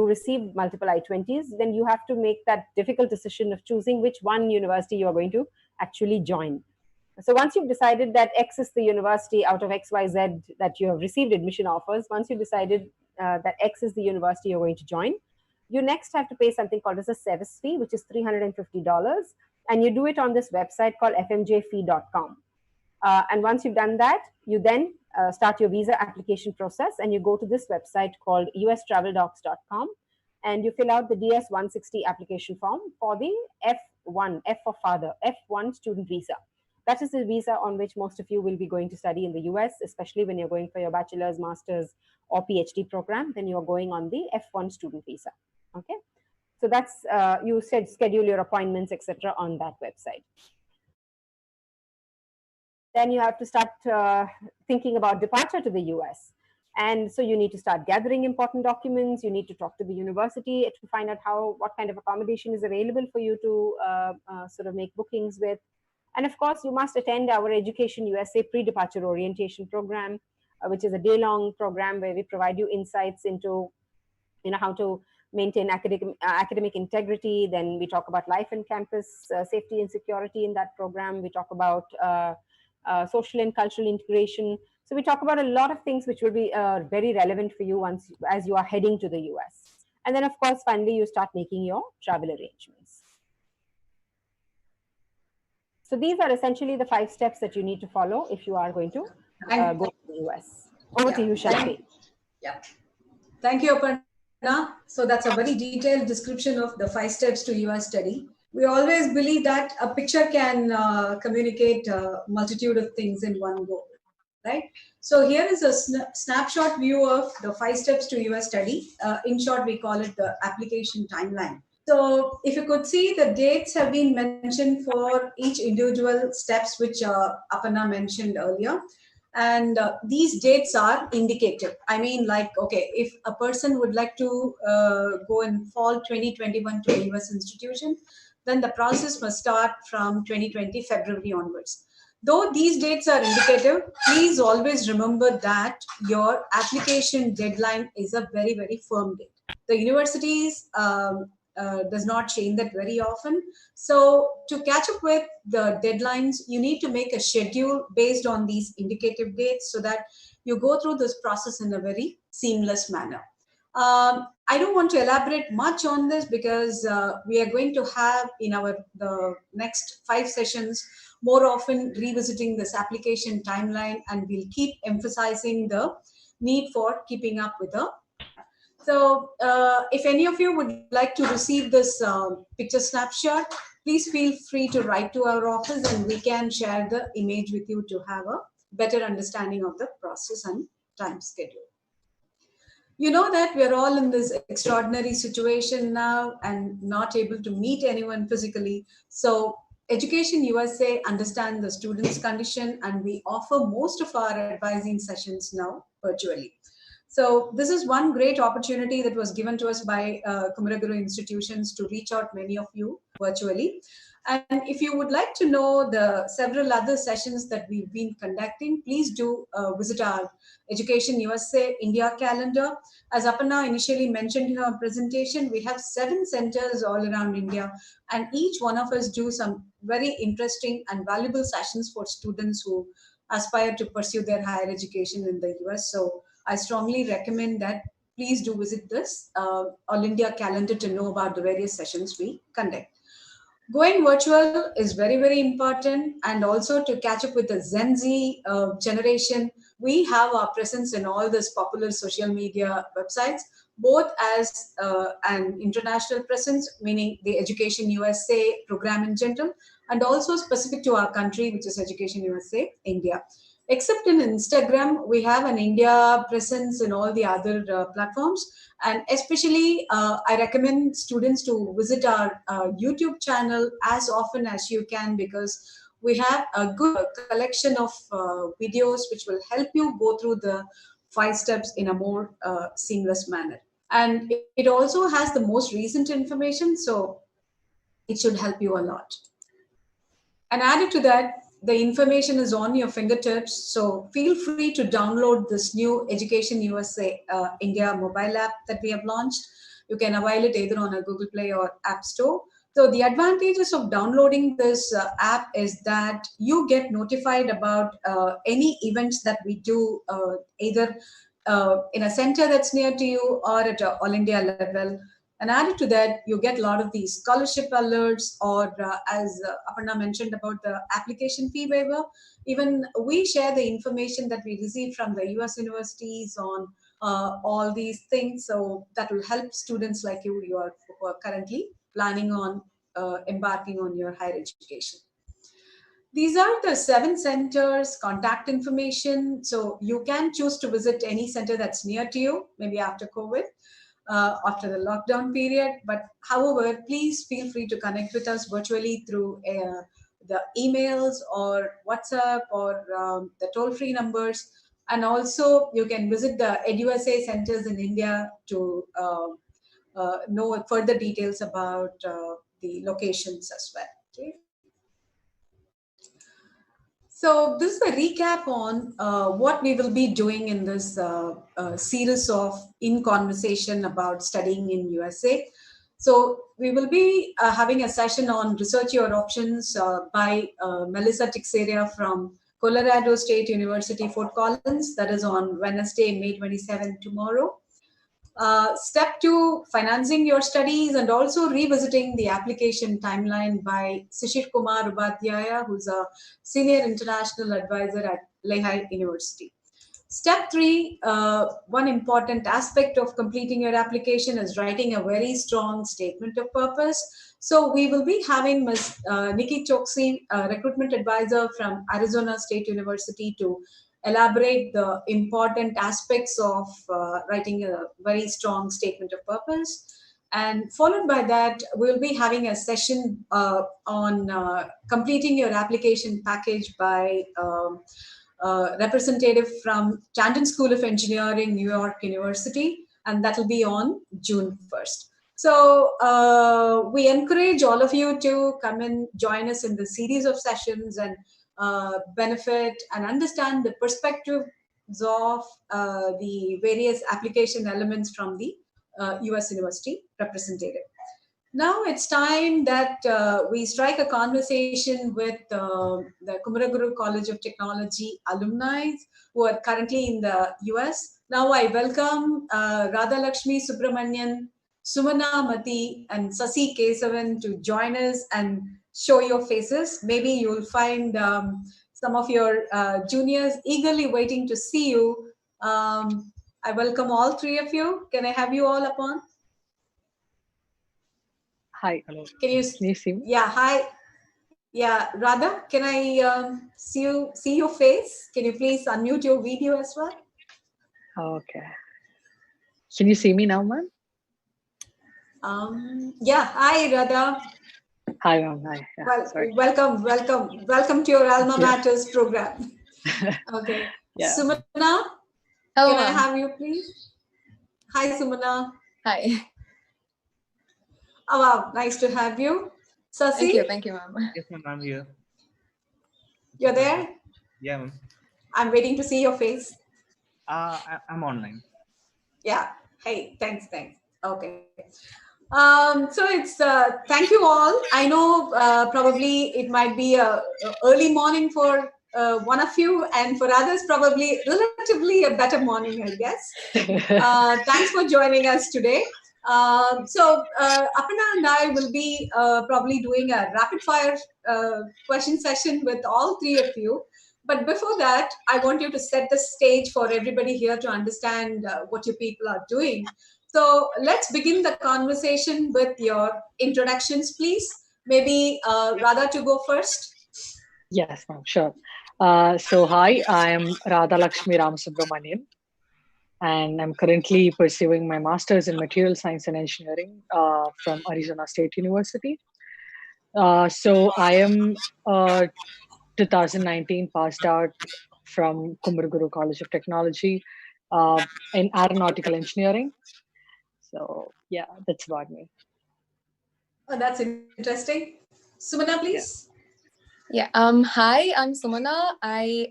receive multiple I-20s, then you have to make that difficult decision of choosing which one university you are going to actually join. So once you've decided that X is the university out of XYZ that you have received admission offers, once you've decided that X is the university you're going to join, you next have to pay something called as a service fee, which is $350. And you do it on this website called fmjfee.com. And once you've done that, you then start your visa application process, and you go to this website called ustraveldocs.com, and you fill out the DS-160 application form for the F1, F for father, F1 student visa. That is the visa on which most of you will be going to study in the US, especially when you're going for your bachelor's, master's, or PhD program. Then you're going on the F1 student visa. Okay, so that's you said schedule your appointments, etc., on that website. Then you have to start thinking about departure to the US. And so you need to start gathering important documents. You need to talk to the university to find out what kind of accommodation is available for you to sort of make bookings with. And of course, you must attend our EducationUSA pre-departure orientation program, which is a day-long program where we provide you insights into how to maintain academic integrity. Then we talk about life on campus, safety and security in that program. We talk about social and cultural integration. So we talk about a lot of things which will be very relevant for you as you are heading to the US. And then, of course, finally, you start making your travel arrangements. So these are essentially the 5 steps that you need to follow if you are going to go to the US. Over to you, Shanthi. Yeah. Thank you, Aparna. So that's a very detailed description of the 5 steps to US study. We always believe that a picture can communicate a multitude of things in one go, right? So here is a snapshot view of the 5 steps to US study. In short, we call it the application timeline. So if you could see, the dates have been mentioned for each individual steps, which Aparna mentioned earlier. And these dates are indicative. I mean, like, okay, if a person would like to go in fall 2021 to a US institution, then the process must start from 2020 February onwards. Though these dates are indicative, please always remember that your application deadline is a very, very firm date. The universities does not change that very often. So to catch up with the deadlines, you need to make a schedule based on these indicative dates so that you go through this process in a very seamless manner. I don't want to elaborate much on this because we are going to have in the next 5 sessions more often revisiting this application timeline, and we'll keep emphasizing the need for keeping up with the. So if any of you would like to receive this picture snapshot, please feel free to write to our office and we can share the image with you to have a better understanding of the process and time schedule. You know that we're all in this extraordinary situation now and not able to meet anyone physically. So EducationUSA understands the students' condition, and we offer most of our advising sessions now virtually. So this is one great opportunity that was given to us by Kumaraguru institutions to reach out many of you virtually. And if you would like to know the several other sessions that we've been conducting, please do visit our EducationUSA India calendar. As Aparna initially mentioned in our presentation, we have 7 centers all around India, and each one of us do some very interesting and valuable sessions for students who aspire to pursue their higher education in the US. So I strongly recommend that please do visit this All India calendar to know about the various sessions we conduct. Going virtual is very, very important, and also to catch up with the Gen Z generation, we have our presence in all these popular social media websites, both as an international presence, meaning the EducationUSA program in general, and also specific to our country, which is EducationUSA India. Except in Instagram, we have an India presence in all the other platforms. And especially, I recommend students to visit our YouTube channel as often as you can, because we have a good collection of videos which will help you go through the 5 steps in a more seamless manner. And it also has the most recent information, so it should help you a lot. And added to that, the information is on your fingertips. So feel free to download this new Education USA India mobile app that we have launched. You can avail it either on a Google Play or App Store. So the advantages of downloading this app is that you get notified about any events that we do, either in a center that's near to you or at an all India level. And added to that, you get a lot of these scholarship alerts, or as Aparna mentioned about the application fee waiver, even we share the information that we receive from the US universities on all these things. So that will help students like you who are currently planning on embarking on your higher education. These are the 7 centers, contact information. So you can choose to visit any center that's near to you, maybe after COVID. After the lockdown period. But however, please feel free to connect with us virtually through the emails or WhatsApp or the toll-free numbers. And also you can visit the EduSA centers in India to know further details about the locations as well. Okay. So this is a recap on what we will be doing in this series of In Conversation about studying in USA. So we will be having a session on Research Your Options by Melissa Tixeria from Colorado State University, Fort Collins. That is on Wednesday, May 27, tomorrow. Step 2, financing your studies and also revisiting the application timeline by Sishir Kumar Upadhyaya, who's a senior international advisor at Lehigh University. Step 3, one important aspect of completing your application is writing a very strong statement of purpose. So we will be having Ms. Nikki Choksi, recruitment advisor from Arizona State University, to elaborate the important aspects of writing a very strong statement of purpose. And followed by that, we'll be having a session on completing your application package by representative from Chandon School of Engineering, New York University, and that will be on June 1st. So we encourage all of you to come and join us in the series of sessions and benefit and understand the perspectives of the various application elements from the US University representative. Now it's time that we strike a conversation with the Kumaraguru College of Technology alumni who are currently in the US. Now I welcome Radha Lakshmi Subramanian, Sumana Mati, and Sasi Kesavan to join us and show your faces. Maybe you'll find some of your juniors eagerly waiting to see you. I welcome all 3 of you. Can I have you all upon? Hi, hello. Can you see me? Yeah, hi. Yeah, Radha, can I see your face? Can you please unmute your video as well? Okay. Can you see me now, ma'am? Yeah, hi, Radha. Hi, ma'am. Hi. Yeah, welcome to your Alma Matters program. Okay. Yeah. Sumana, Hello, can I have you, please? Hi, Sumana. Hi. Oh, wow, nice to have you. Sasi? Thank you, ma'am. Yes, ma'am, I'm here. You're there? Yeah, ma'am. I'm waiting to see your face. I'm online. Yeah. Hey, thanks. Okay. So it's thank you all. I know probably it might be a early morning for one of you, and for others probably relatively a better morning, I guess. Thanks for joining us today. So Aparna and I will be probably doing a rapid fire question session with all 3 of you. But before that, I want you to set the stage for everybody here to understand what you people are doing. So let's begin the conversation with your introductions, please. Maybe Radha to go first. Yes, ma'am. Sure. So hi, I am Radha Lakshmi Ramasubramanian, and I'm currently pursuing my master's in material science and engineering from Arizona State University. So I am 2019 passed out from Kumaraguru College of Technology in aeronautical engineering. So yeah, that's about me. Oh, that's interesting. Sumana, please. Yeah. Hi, I'm Sumana. I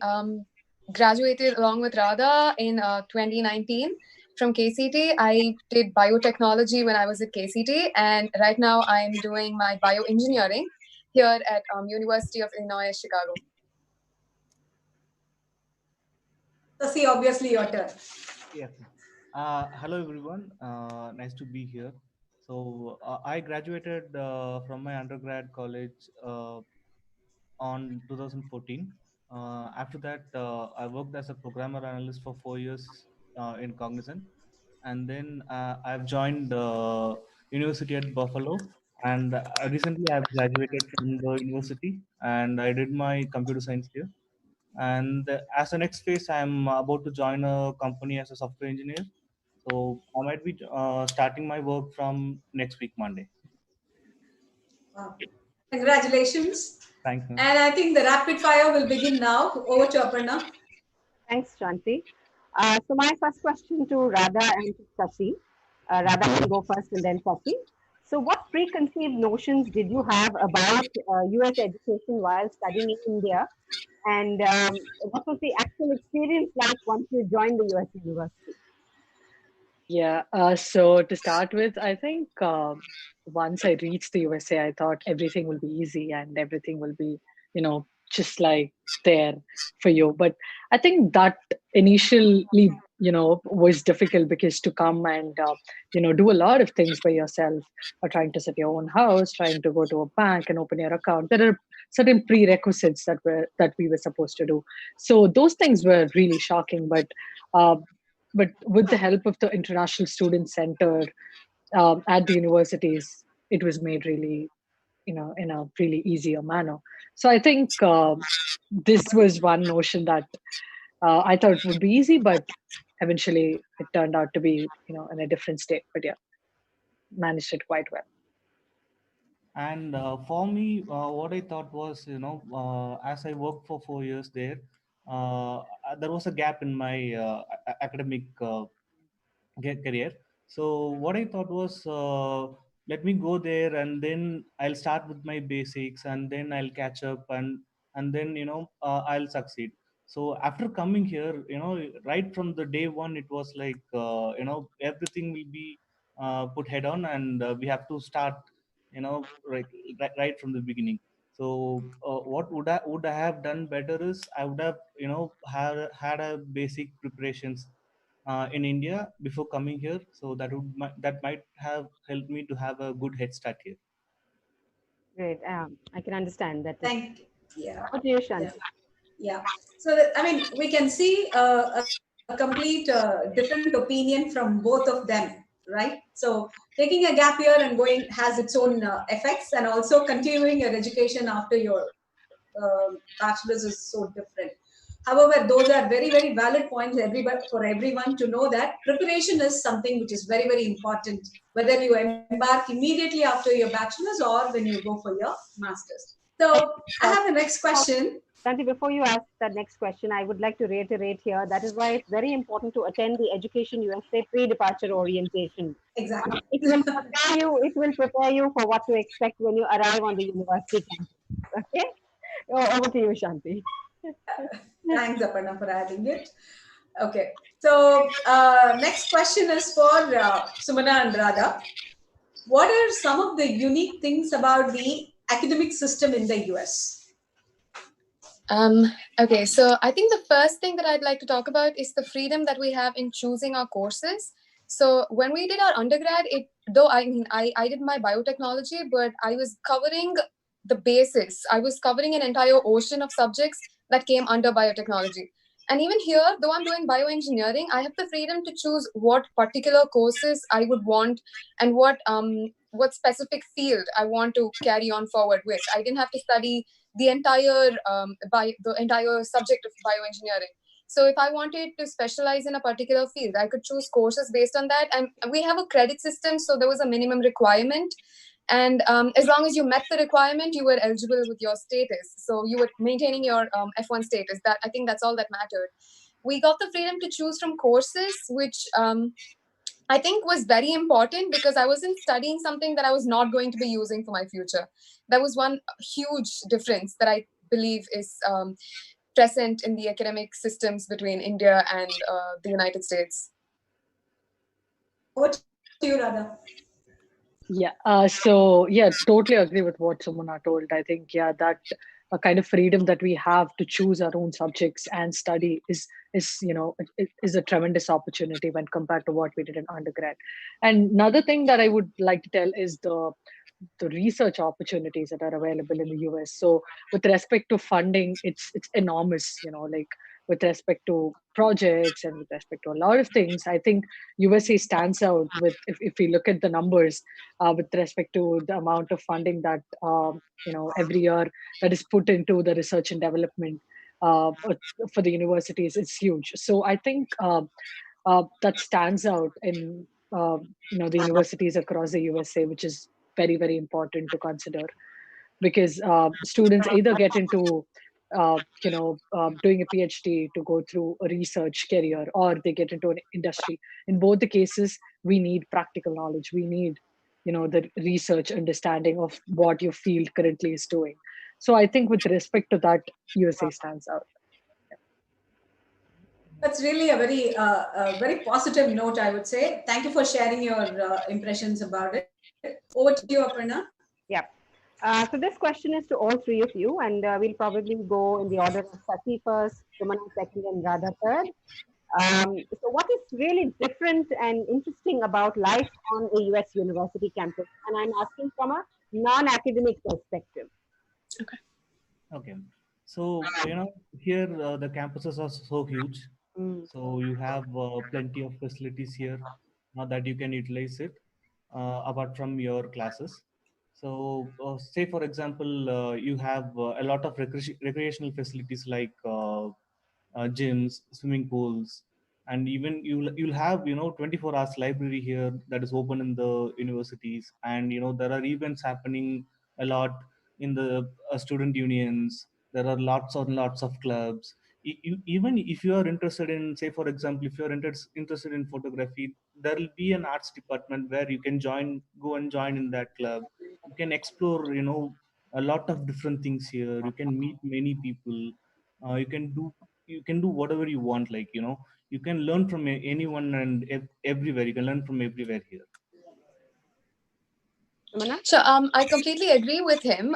graduated along with Radha in 2019 from KCT. I did biotechnology when I was at KCT, and right now I'm doing my bioengineering here at University of Illinois, Chicago. Sasi, obviously your turn. Yes. Hello everyone. Nice to be here. So I graduated from my undergrad college on 2014. After that, I worked as a programmer analyst for 4 years in Cognizant, and then I've joined University at Buffalo. And recently, I've graduated from the university, and I did my computer science here. And as a next phase, I'm about to join a company as a software engineer. So I might be starting my work from next week, Monday. Wow. Congratulations. Thank you. And I think the rapid fire will begin now. Over to Aparna. Thanks, Shanthi. So my first question to Radha and to Sasi. Radha can go first and then Sasi. So what preconceived notions did you have about US education while studying in India? And what was the actual experience like once you joined the US university? Yeah, so to start with, I think once I reached the USA, I thought everything will be easy and everything will be, just like there for you. But I think that initially, was difficult because to come and, do a lot of things by yourself, or trying to set your own house, trying to go to a bank and open your account. There are certain prerequisites that we were supposed to do. So those things were really shocking, uh, but with the help of the International Student Center at the universities, it was made really, in a really easier manner. So I think this was one notion that I thought would be easy, but eventually it turned out to be, in a different state. But yeah, managed it quite well. And for me, what I thought was, as I worked for 4 years there, there was a gap in my academic career. So what I thought was, let me go there and then I'll start with my basics and then I'll catch up and then I'll succeed. So after coming here, right from the day one, it was like everything will be put head on, and we have to start right from the beginning. So what would I have done better is I would have had a basic preparations in India before coming here, so that might have helped me to have a good head start here. Great. I can understand that. Thank you. Yeah. What do you, Shanthi? Yeah. So, we can see a complete different opinion from both of them, right? So, taking a gap year and going has its own effects, and also continuing your education after your bachelor's is so different. However, those are very, very valid points for everyone to know that preparation is something which is very, very important, whether you embark immediately after your bachelor's or when you go for your master's. So, I have the next question. Shanthi, before you ask that next question, I would like to reiterate here that is why it's very important to attend the Education USA pre-departure orientation. Exactly. It will prepare you for what to expect when you arrive on the university campus. Okay? Over to you, Shanthi. Thanks, Aparna, for adding it. Okay. So, next question is for Sumana and Radha. What are some of the unique things about the academic system in the US? Okay, so I think the first thing that I'd like to talk about is the freedom that we have in choosing our courses. So when we did our undergrad, I did my biotechnology, but I was covering the basis. I was covering an entire ocean of subjects that came under biotechnology. And even here, though I'm doing bioengineering, I have the freedom to choose what particular courses I would want and what specific field I want to carry on forward with. I didn't have to study the entire subject of bioengineering. So if I wanted to specialize in a particular field, I could choose courses based on that. And we have a credit system, so there was a minimum requirement. And as long as you met the requirement, you were eligible with your status. So you were maintaining your F1 status. That I think that's all that mattered. We got the freedom to choose from courses, which I think was very important because I wasn't studying something that I was not going to be using for my future. That was one huge difference that I believe is present in the academic systems between India and the United States. Over to you, Radha. Yeah. So yeah, totally agree with what Sumana told. I think that a kind of freedom that we have to choose our own subjects and study is a tremendous opportunity when compared to what we did in undergrad. And another thing that I would like to tell is the research opportunities that are available in the US. So with respect to funding, it's enormous, like with respect to projects and with respect to a lot of things. I think USA stands out with, if we look at the numbers, with respect to the amount of funding that, every year that is put into the research and development for the universities, it's huge. So I think that stands out in, the universities across the USA, which is very, very important to consider, because students either get into doing a PhD to go through a research career, or they get into an industry. In both the cases, we need practical knowledge. We need the research understanding of what your field currently is doing. So I think with respect to that, USA stands out. That's really a very positive note, I would say. Thank you for sharing your impressions about it. Over to you, Aparna. Yeah. So this question is to all three of you, and we'll probably go in the order of Sati first, Sumana second, and Radha third. So what is really different and interesting about life on a US university campus? And I'm asking from a non-academic perspective. Okay. So, here the campuses are so huge. So you have plenty of facilities here that you can utilize it apart from your classes. So say, for example, you have a lot of recreational facilities like gyms, swimming pools, and even you'll have 24 hours library here that is open in the universities. And there are events happening a lot in the student unions. There are lots and lots of clubs. Even if you are interested in, say for example, if you're interested in photography, there will be an arts department where you can go and join in that club. You can explore a lot of different things here. You can meet many people. You can do whatever you want, like you can learn from anyone and everywhere. You can learn from everywhere here. So I completely agree with him.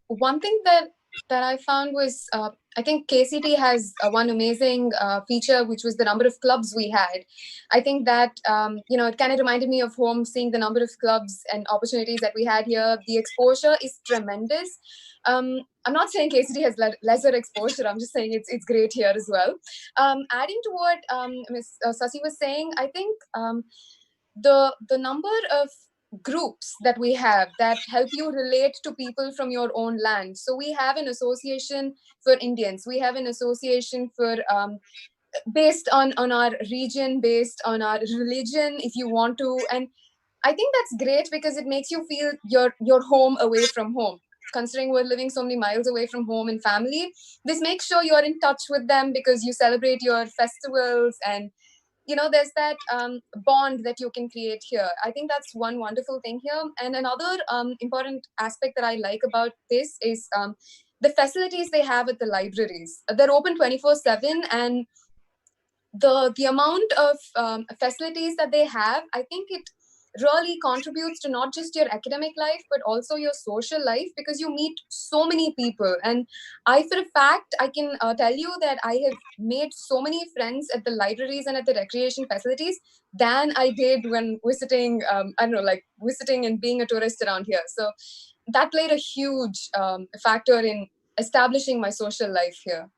One thing that I found was I think KCT has one amazing feature, which was the number of clubs we had. I think that it kind of reminded me of home, seeing the number of clubs and opportunities that we had here. The exposure is tremendous. I'm not saying KCT has lesser exposure. I'm just saying it's great here as well. Adding to what Ms. Sasi was saying, I think the number of groups that we have that help you relate to people from your own land. So we have an association for Indians. We have an association for based on our region, based on our religion, if you want to. And I think that's great because it makes you feel your home away from home. Considering we're living so many miles away from home and family, this makes sure you're in touch with them because you celebrate your festivals, and there's that bond that you can create here. I think that's one wonderful thing here. And another important aspect that I like about this is the facilities they have at the libraries. They're open 24/7, and the amount of facilities that they have, I think it really contributes to not just your academic life but also your social life, because you meet so many people. And I, for a fact, I can tell you that I have made so many friends at the libraries and at the recreation facilities than I did when visiting visiting and being a tourist around here. So that played a huge factor in establishing my social life here.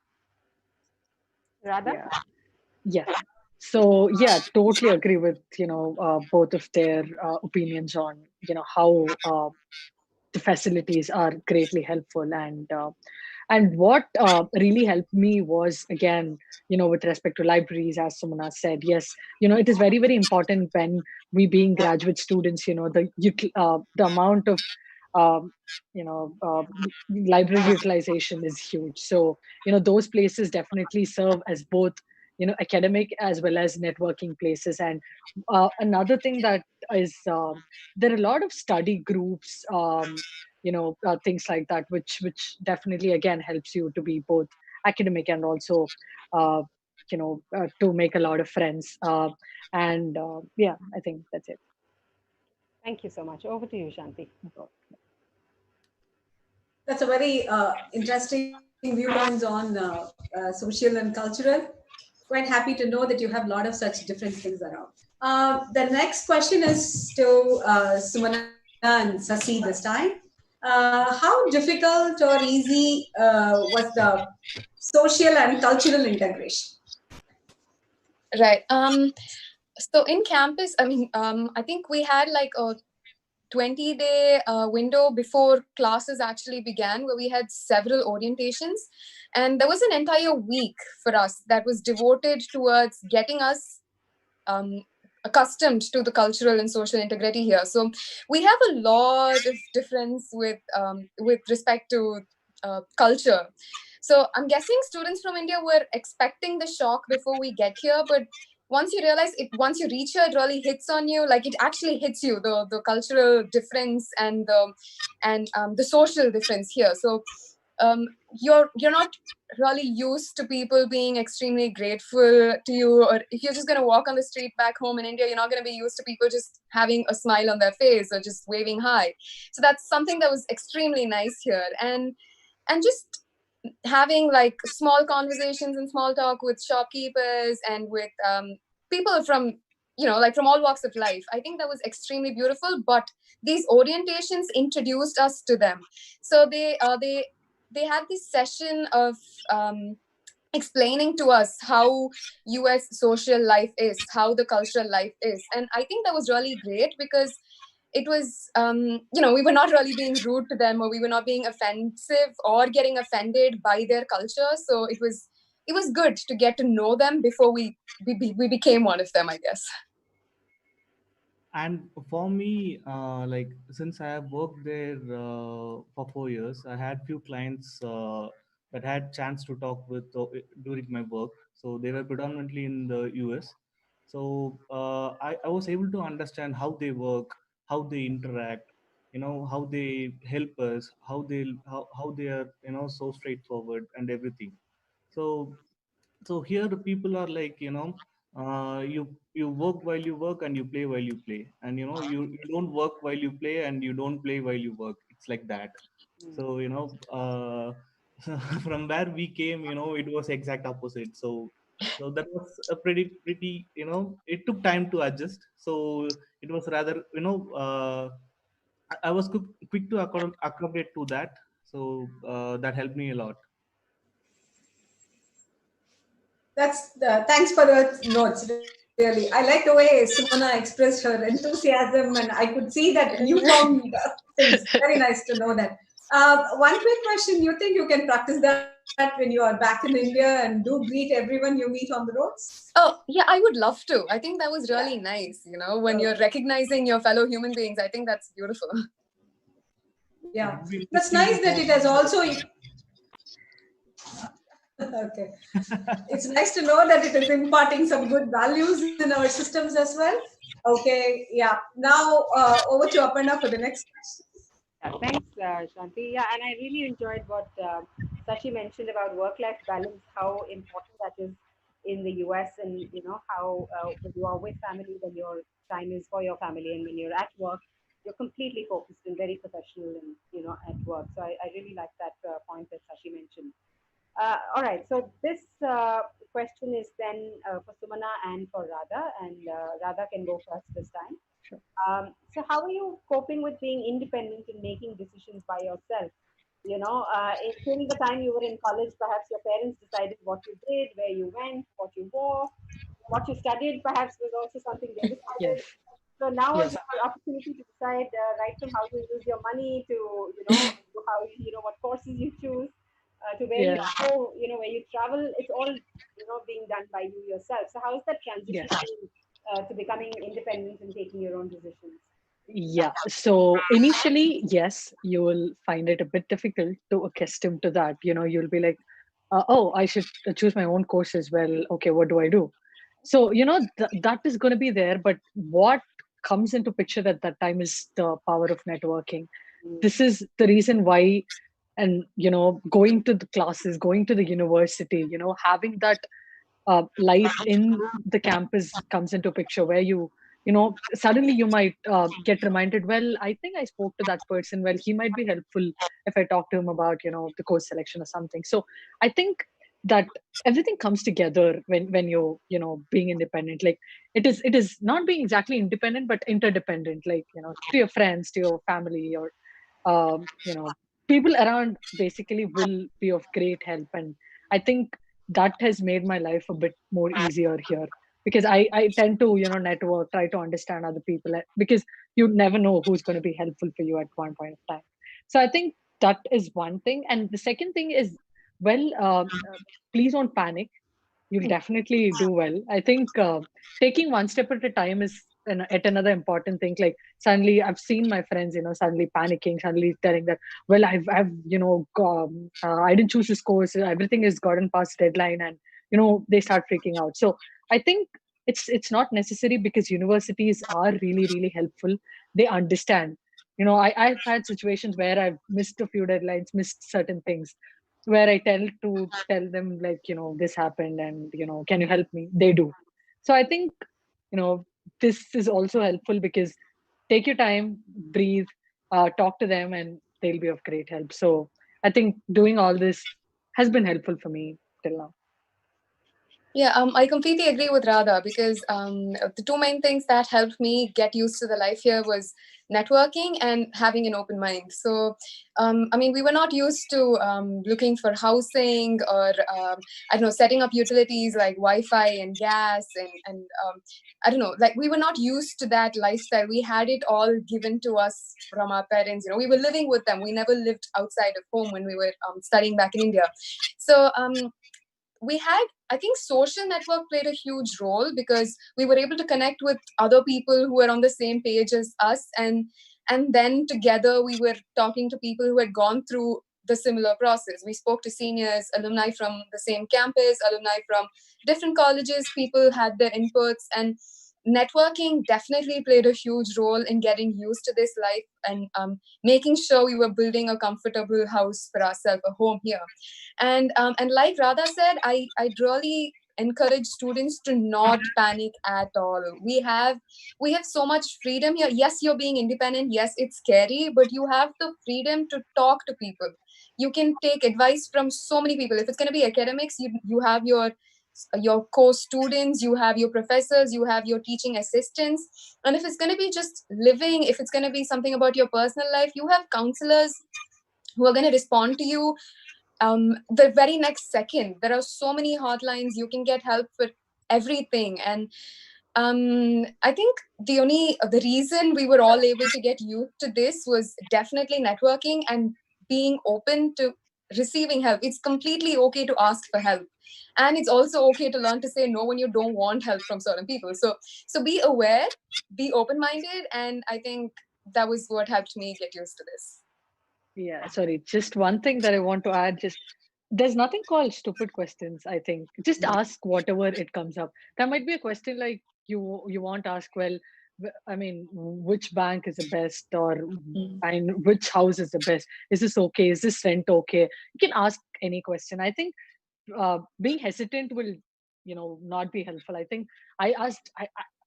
Radha? Yeah. So yeah, totally agree with both of their opinions on how the facilities are greatly helpful. And what really helped me was, again, with respect to libraries, as Sumana said, yes, it is very, very important when we being graduate students, the amount of library utilization is huge. So those places definitely serve as both academic as well as networking places. And another thing that is there are a lot of study groups things like that, which definitely again helps you to be both academic and also to make a lot of friends. And yeah, I think that's it. Thank you so much. Over to you, Shanthi. That's a very interesting viewpoints on social and cultural. Quite happy to know that you have a lot of such different things around. The next question is to Sumana and Sasi this time. How difficult or easy was the social and cultural integration? Right. So in campus, I think we had like a 20-day window before classes actually began, where we had several orientations, and there was an entire week for us that was devoted towards getting us accustomed to the cultural and social integrity here. So we have a lot of difference with respect to culture. So I'm guessing students from India were expecting the shock before we get here, but once you realize it, once you reach here, it really hits on you. Like it actually hits you, the cultural difference and the social difference here. So you're not really used to people being extremely grateful to you, or if you're just going to walk on the street back home in India, you're not going to be used to people just having a smile on their face or just waving hi. So that's something that was extremely nice here. And just having like small conversations and small talk with shopkeepers and with people from like from all walks of life, I think that was extremely beautiful. But these orientations introduced us to them. So they had this session of explaining to us how US social life is, how the cultural life is. And I think that was really great because it was, we were not really being rude to them, or we were not being offensive or getting offended by their culture. So it was good to get to know them before we became one of them, I guess. And for me, like since I have worked there for 4 years, I had few clients that had chance to talk with during my work. So they were predominantly in the US. So I was able to understand how they work, how they interact, how they help us, how they are, so straightforward and everything. So here the people are like, you work while you work and you play while you play, and you don't work while you play and you don't play while you work. It's like that. So from where we came, it was exact opposite. So that was a pretty, it took time to adjust. So it was rather, I was quick to accommodate to that. So that helped me a lot. That's thanks for the notes. Really, I like the way Sumana expressed her enthusiasm, and I could see that newfound things. Very nice to know that. One quick question: you think you can practice that when you are back in India and do greet everyone you meet on the roads? Oh yeah, I would love to. I think that was really nice. When you're recognizing your fellow human beings, I think that's beautiful. Yeah, that's nice that it has also. Okay. It's nice to know that it is imparting some good values in our systems as well. Okay, yeah. Now over to Aparna for the next question. Thanks, Shanthi. Yeah, and I really enjoyed what Sashi mentioned about work-life balance, how important that is in the US, and how when you are with family, then your time is for your family, and when you're at work, you're completely focused and very professional and at work. So I really like that point that Sashi mentioned. All right, so this question is then for Sumana and for Radha, and Radha can go first this time. Sure. So how are you coping with being independent and making decisions by yourself? Till the time you were in college, perhaps your parents decided what you did, where you went, what you wore, what you studied, perhaps was also something they decided. Yes. So now Yes. is your opportunity to decide right from how you use your money to, to how, what courses you choose, to where you Yeah. go, where you travel. It's all, being done by you yourself. So how is that transition Yes. to becoming independent and taking your own decisions? Yeah. So initially, yes, you will find it a bit difficult to accustom to that. You'll be like, oh, I should choose my own course as well. Okay, what do I do? So, that is going to be there. But what comes into picture at that time is the power of networking. this is the reason why. And, going to the classes, going to the university, having that life in the campus comes into picture, where suddenly you might get reminded, well, I think I spoke to that person, well, he might be helpful if I talk to him about the course selection or something. So I think that everything comes together when you're being independent. Like, it is not being exactly independent but interdependent, like, to your friends, to your family, or people around basically will be of great help. And I think that has made my life a bit more easier here, because I tend to network, try to understand other people, because you never know who's going to be helpful for you at one point of time. So I think that is one thing. And the second thing is, well, please don't panic. You'll definitely do well. I think taking one step at a time is at another important thing. Like, suddenly I've seen my friends, suddenly panicking, suddenly telling that, well, I've I didn't choose this course. Everything has gotten past deadline, and they start freaking out. So I think it's not necessary, because universities are really, really helpful. They understand. I've had situations where I've missed a few deadlines, missed certain things, where I tell them, like, this happened, and can you help me? They do. So I think you know this is also helpful, because take your time, breathe, talk to them, and they'll be of great help. So I think doing all this has been helpful for me till now. Yeah, I completely agree with Radha, because the two main things that helped me get used to the life here was networking and having an open mind. So, I mean, we were not used to looking for housing, or I don't know, setting up utilities like Wi-Fi and gas, and I don't know, like, we were not used to that lifestyle. We had it all given to us from our parents. We were living with them. We never lived outside of home when we were studying back in India. So we had, I think, social network played a huge role, because we were able to connect with other people who were on the same page as us, and then together we were talking to people who had gone through the similar process. We spoke to seniors, alumni from the same campus, alumni from different colleges. People had their inputs, and networking definitely played a huge role in getting used to this life, and making sure we were building a comfortable house for ourselves, a home here. And like Radha said, I'd really encourage students to not panic at all. We have so much freedom here. Yes, you're being independent. Yes, it's scary, but you have the freedom to talk to people. You can take advice from so many people. If it's going to be academics, you have your co-students, you have your professors, you have your teaching assistants. And if it's going to be just living, if it's going to be something about your personal life, you have counselors who are going to respond to you the very next second. There are so many hotlines. You can get help with everything. And I think the reason we were all able to get used to this was definitely networking and being open to receiving help. It's completely okay to ask for help, and it's also okay to learn to say no when you don't want help from certain people. So be aware, be open-minded, and I think that was what helped me get used to this. Yeah, sorry, just one thing that I want to add. Just, there's nothing called stupid questions. I think just ask whatever it comes up. There might be a question like, you want to ask, well, I mean, which bank is the best, or and which house is the best? Is this okay? Is this rent okay? You can ask any question. I think being hesitant will not be helpful. I think I asked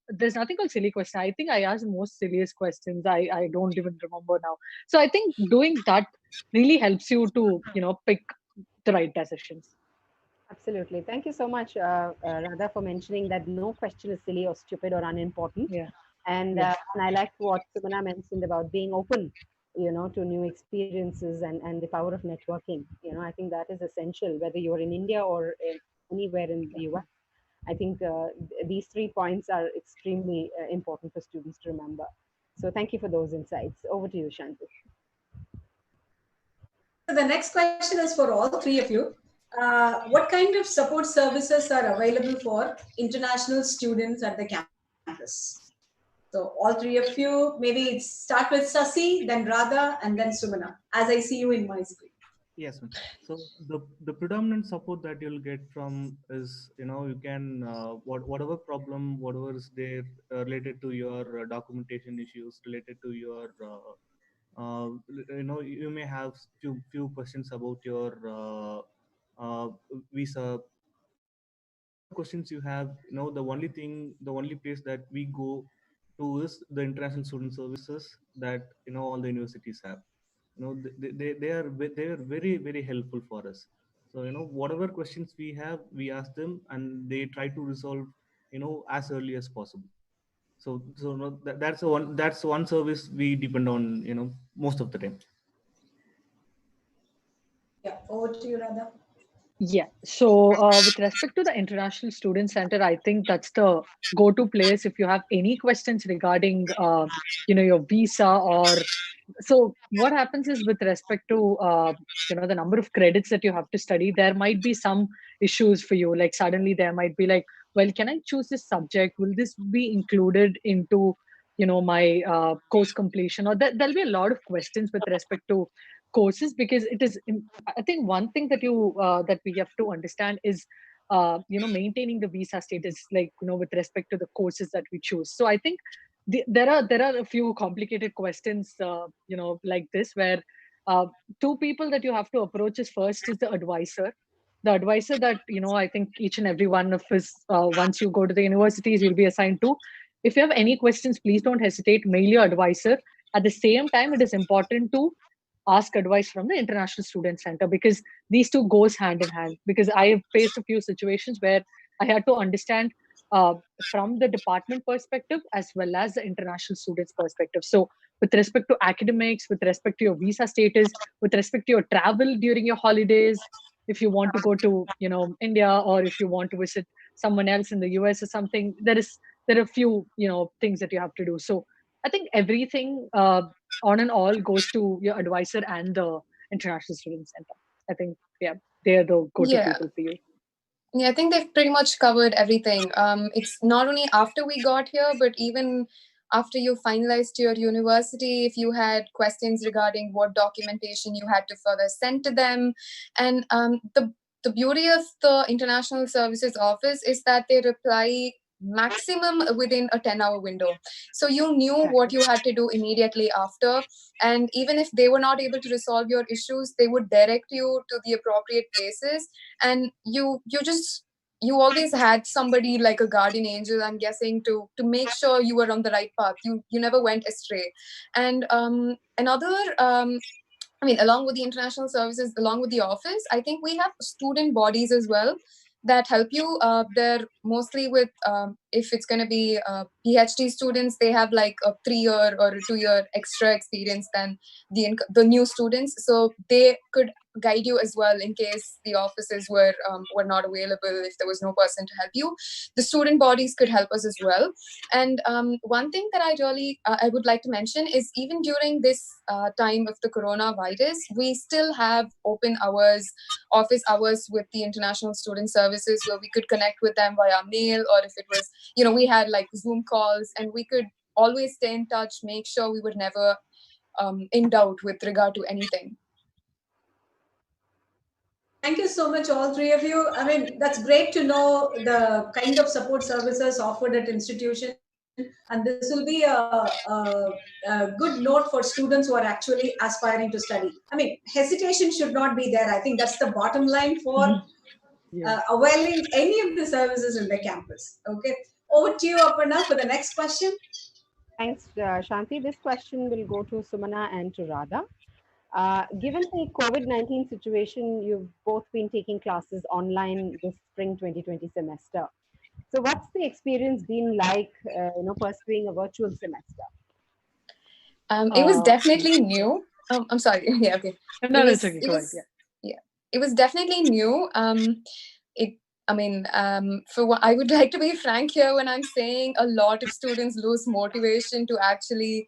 there's nothing called silly question. I think I asked the most silliest questions. I don't even remember now. So I think doing that really helps you to pick the right decisions. Absolutely. Thank you so much, Radha, for mentioning that no question is silly or stupid or unimportant. Yeah. And, Yeah. and I like what Sumana mentioned about being open, to new experiences, and the power of networking. I think that is essential, whether you're in India or anywhere in the US. I think these 3 points are extremely important for students to remember. So thank you for those insights. Over to you, Shanthi. So the next question is for all three of you. What kind of support services are available for international students at the campus? So all three of you, maybe start with Sasi, then Radha, and then Sumana, as I see you in my screen. Yes, ma'am. So the predominant support that you'll get from is, you can whatever problem, whatever is there related to your documentation issues, related to your You may have few questions about your visa. Whatever questions you have, the only place that we go to is the international student services that all the universities have. They are very helpful for us. So whatever questions we have, we ask them, and they try to resolve as early as possible. So no, that's one service we depend on most of the time. Yeah, over to you, Radha. Yeah. So with respect to the International Student Center, I think that's the go-to place if you have any questions regarding, your visa or so. What happens is with respect to, the number of credits that you have to study, there might be some issues for you. Like suddenly there might be like, well, can I choose this subject? Will this be included into, my course completion? Or there'll be a lot of questions with respect to courses because it is I think one thing that that we have to understand is maintaining the visa status, like with respect to the courses that we choose. So I think there are a few complicated questions like this where uh, two people that you have to approach is first is the advisor that I think each and every one of us, once you go to the universities, you'll be assigned to. If you have any questions, please don't hesitate, mail your advisor. At the same time, it is important to ask advice from the International Student Center because these two goes hand in hand. Because I have faced a few situations where I had to understand uh, from the department perspective as well as the international students perspective. So with respect to academics, with respect to your visa status, with respect to your travel during your holidays, if you want to go to India, or if you want to visit someone else in the US or something, there are a few things that you have to do. So I think everything on and all goes to your advisor and the International Student Center. I think, yeah, they're the go-to Yeah. people for you. Yeah, I think they've pretty much covered everything. It's not only after we got here, but even after you finalized your university, if you had questions regarding what documentation you had to further send to them. And the beauty of the International Services Office is that they reply maximum within a 10-hour window. So you knew what you had to do immediately after. And even if they were not able to resolve your issues, they would direct you to the appropriate places. And you always had somebody like a guardian angel, I'm guessing, to make sure you were on the right path. You never went astray. And another along with the international services, along with the office, I think we have student bodies as well that help you. They're mostly with, if it's going to be PhD students, they have like a 3-year or a 2-year extra experience than the new students. So they could guide you as well in case the offices were not available, if there was no person to help you. The student bodies could help us as well. And one thing that I would like to mention is even during this time of the coronavirus, we still have open hours, office hours with the International Student Services, where we could connect with them via mail, or if it was, we had like Zoom calls, and we could always stay in touch, make sure we were never in doubt with regard to anything. Thank you so much, all three of you. I mean, that's great to know the kind of support services offered at institution. And this will be a good note for students who are actually aspiring to study. I mean, hesitation should not be there. I think that's the bottom line for availing any of the services in the campus. Okay. Over to you, Aparna, for the next question. Thanks, Shanthi. This question will go to Sumana and to Radha. Given the COVID-19 situation, you've both been taking classes online this spring 2020 semester. So what's the experience been like, pursuing a virtual semester? It was definitely new. I'm sorry. Yeah, okay. No, it's okay. Go ahead. Yeah, it was definitely new. For what I would like to be frank here when I'm saying a lot of students lose motivation to actually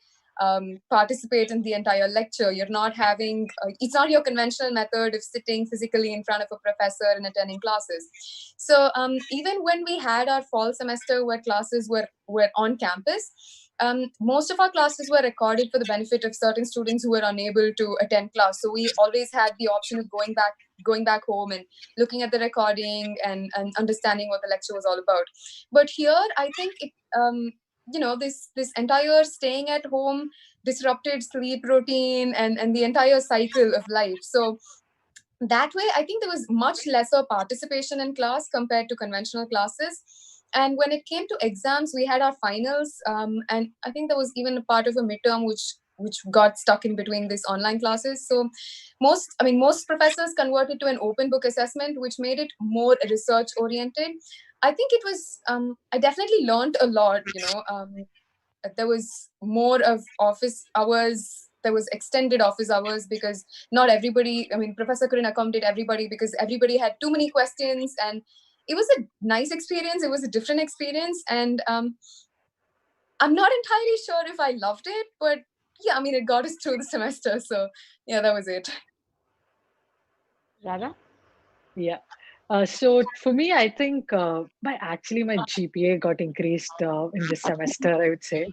participate in the entire lecture. You're not having, it's not your conventional method of sitting physically in front of a professor and attending classes. So even when we had our fall semester where classes were on campus, most of our classes were recorded for the benefit of certain students who were unable to attend class. So we always had the option of going back home and looking at the recording and understanding what the lecture was all about. But here, I think this entire staying at home disrupted sleep routine and the entire cycle of life. So that way, I think there was much lesser participation in class compared to conventional classes. And when it came to exams, we had our finals, and I think there was even a part of a midterm which got stuck in between these online classes. So most professors converted to an open book assessment, which made it more research oriented. I think it was I definitely learned a lot. There was more of office hours, there was extended office hours, because not everybody, professor couldn't accommodate everybody because everybody had too many questions. And it was a nice experience, it was a different experience. And I'm not entirely sure if I loved it, but yeah, it got us through the semester. So yeah, that was it. Radha? Yeah. So for me, I think my GPA got increased in this semester, I would say.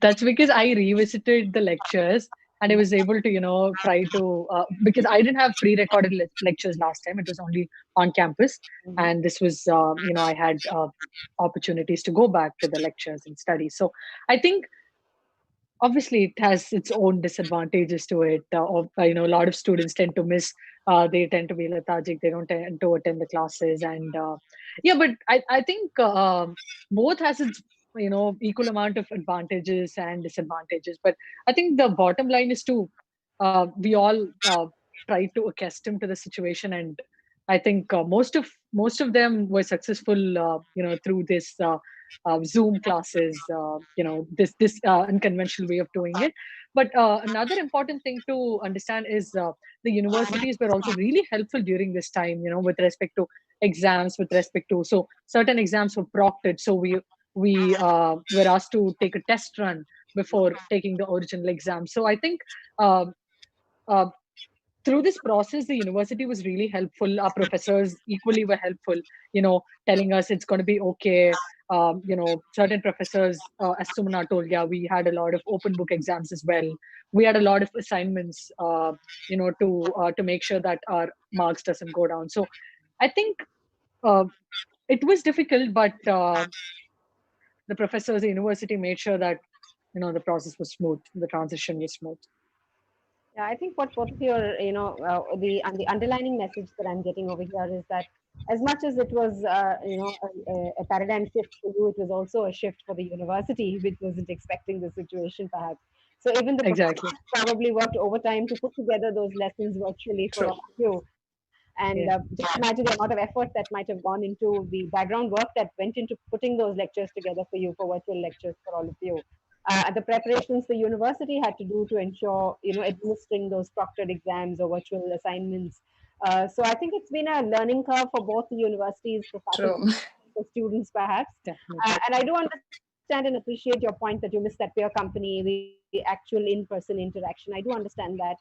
That's because I revisited the lectures and I was able to, try to, because I didn't have pre-recorded lectures last time. It was only on campus. And this was, I had opportunities to go back to the lectures and study. So I think obviously it has its own disadvantages to it. A lot of students tend to miss, they tend to be lethargic, they don't tend to attend the classes. And yeah, but I think both has its equal amount of advantages and disadvantages. But I think the bottom line is to we all try to accustom to the situation. And I think most of them were successful through this Zoom classes, this unconventional way of doing it. But another important thing to understand is the universities were also really helpful during this time, with respect to exams, with respect to, so certain exams were proctored. So we were asked to take a test run before taking the original exam. So I think uh, uh, through this process, the university was really helpful. Our professors equally were helpful, telling us it's going to be okay. Certain professors, as Sumana told, yeah, we had a lot of open book exams as well. We had a lot of assignments, to make sure that our marks doesn't go down. So I think uh, it was difficult, but the professors, the university made sure that, the process was smooth, the transition was smooth. Yeah, I think what both of your, the underlining message that I'm getting over here is that as much as it was, a paradigm shift for you, it was also a shift for the university, which wasn't expecting the situation, perhaps. So even the Exactly. professors probably worked overtime to put together those lessons virtually for True. all of you. And Yeah. just imagine the amount of effort that might have gone into the background work that went into putting those lectures together for you, for virtual lectures for all of you. The preparations the university had to do to ensure, administering those proctored exams or virtual assignments. So I think it's been a learning curve for both the universities, for faculty, True. for students, perhaps. Definitely. And I do understand and appreciate your point that you miss that peer company, the actual in-person interaction. I do understand that.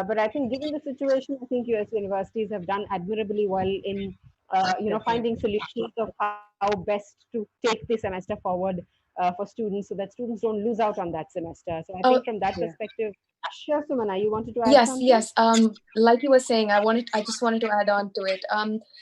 But I think given the situation, I think US universities have done admirably well in, finding Definitely. solutions of how best to take this semester forward for students so that students don't lose out on that semester. So I think from Oh, that Yeah. perspective, sure, Sumana, you wanted to add yes, something? yes. Like you were saying, I just wanted to add on to it.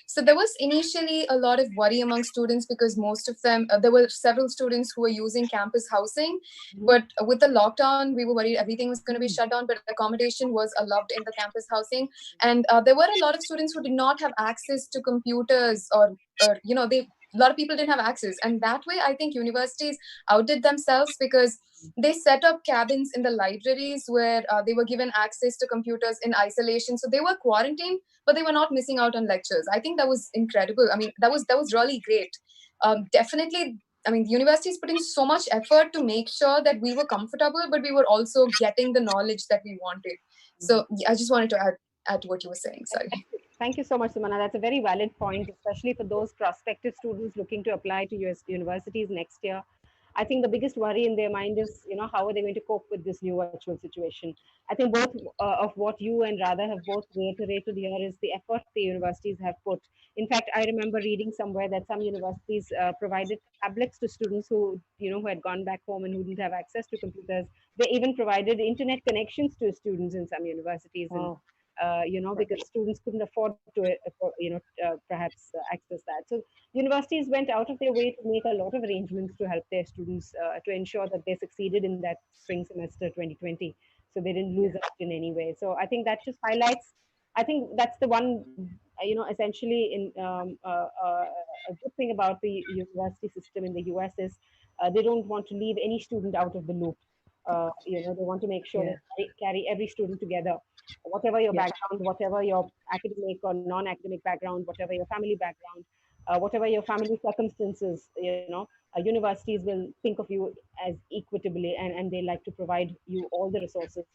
So there was initially a lot of worry among students because most of them, there were several students who were using campus housing, but with the lockdown, we were worried everything was going to be shut down. But accommodation was allowed in the campus housing, and there were a lot of students who did not have access to computers, or they. A lot of people didn't have access, and that way, I think universities outdid themselves because they set up cabins in the libraries where they were given access to computers in isolation. So they were quarantined, but they were not missing out on lectures. I think that was incredible. That was really great. Definitely. The university is putting so much effort to make sure that we were comfortable, but we were also getting the knowledge that we wanted. So yeah, I just wanted to add to what you were saying. Sorry. Thank you so much, Sumana. That's a very valid point, especially for those prospective students looking to apply to US universities next year. I think the biggest worry in their mind is, how are they going to cope with this new virtual situation? I think both of what you and Radha have both reiterated here is the effort the universities have put. In fact, I remember reading somewhere that some universities provided tablets to students who had gone back home and who didn't have access to computers. They even provided internet connections to students in some universities, and Wow. because students couldn't afford to, perhaps access that. So universities went out of their way to make a lot of arrangements to help their students to ensure that they succeeded in that spring semester 2020. So they didn't lose out in any way. So I think that just highlights, I think that's the one, essentially a good thing about the university system in the US is they don't want to leave any student out of the loop. They want to make sure Yeah. they carry every student together, whatever your Yeah. background, whatever your academic or non-academic background, whatever your family background, whatever your family circumstances, universities will think of you as equitably, and they like to provide you all the resources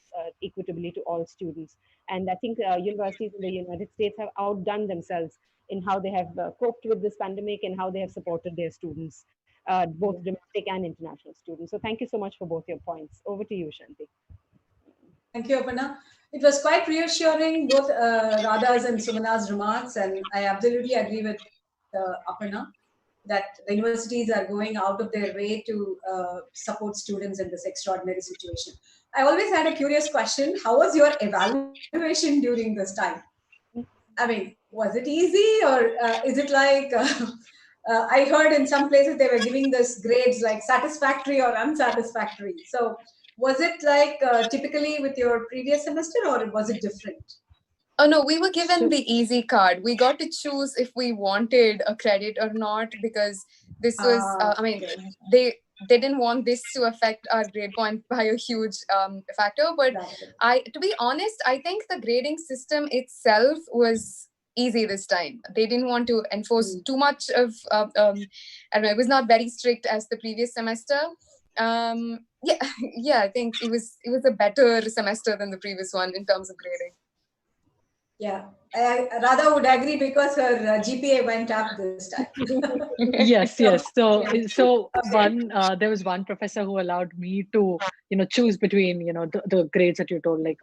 equitably to all students. And I think universities in the United States have outdone themselves in how they have coped with this pandemic and how they have supported their students, both domestic and international students. So thank you so much for both your points. Over to you, Shanthi. Thank you, Aparna. It was quite reassuring, both Radha's and Sumana's remarks, and I absolutely agree with Aparna that the universities are going out of their way to support students in this extraordinary situation. I always had a curious question. How was your evaluation during this time? I mean, was it easy, or is it like I heard in some places they were giving this grades like satisfactory or unsatisfactory. So was it like typically with your previous semester, or was it different? Oh no, we were given the easy card. We got to choose if we wanted a credit or not, because this was, they didn't want this to affect our grade point by a huge factor. But to be honest, I think the grading system itself was easy this time. They didn't want to enforce too much of, I don't know, it was not very strict as the previous semester. Yeah, I think it was a better semester than the previous one in terms of grading. Yeah, Radha would agree because her GPA went up this time. Yes. So there was one professor who allowed me to, choose between, the grades that you told, like,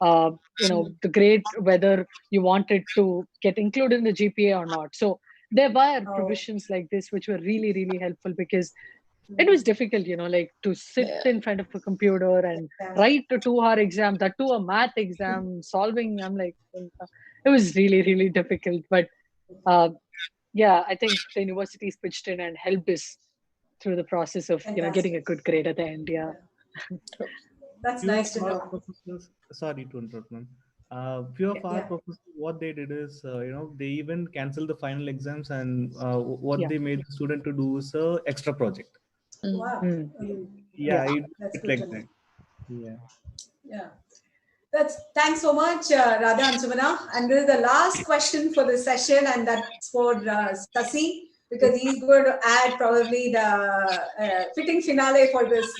the grade, whether you wanted to get included in the GPA or not. So there were provisions like this, which were really, really helpful, because it was difficult, like to sit in front of a computer and write a 2-hour exam, that too a math exam, solving. I'm like, it was really, really difficult. But I think the universities pitched in and helped us through the process of, getting a good grade at the end. Yeah. That's nice to know. Sorry to interrupt, ma'am. Few of our professors, what they did is, they even canceled the final exams, and what they made the student to do is a extra project. Wow. That's good like that. Yeah. Thanks so much, Radha and Sumana. And this is the last question for this session, and that's for Sasi, because he's going to add probably the fitting finale for this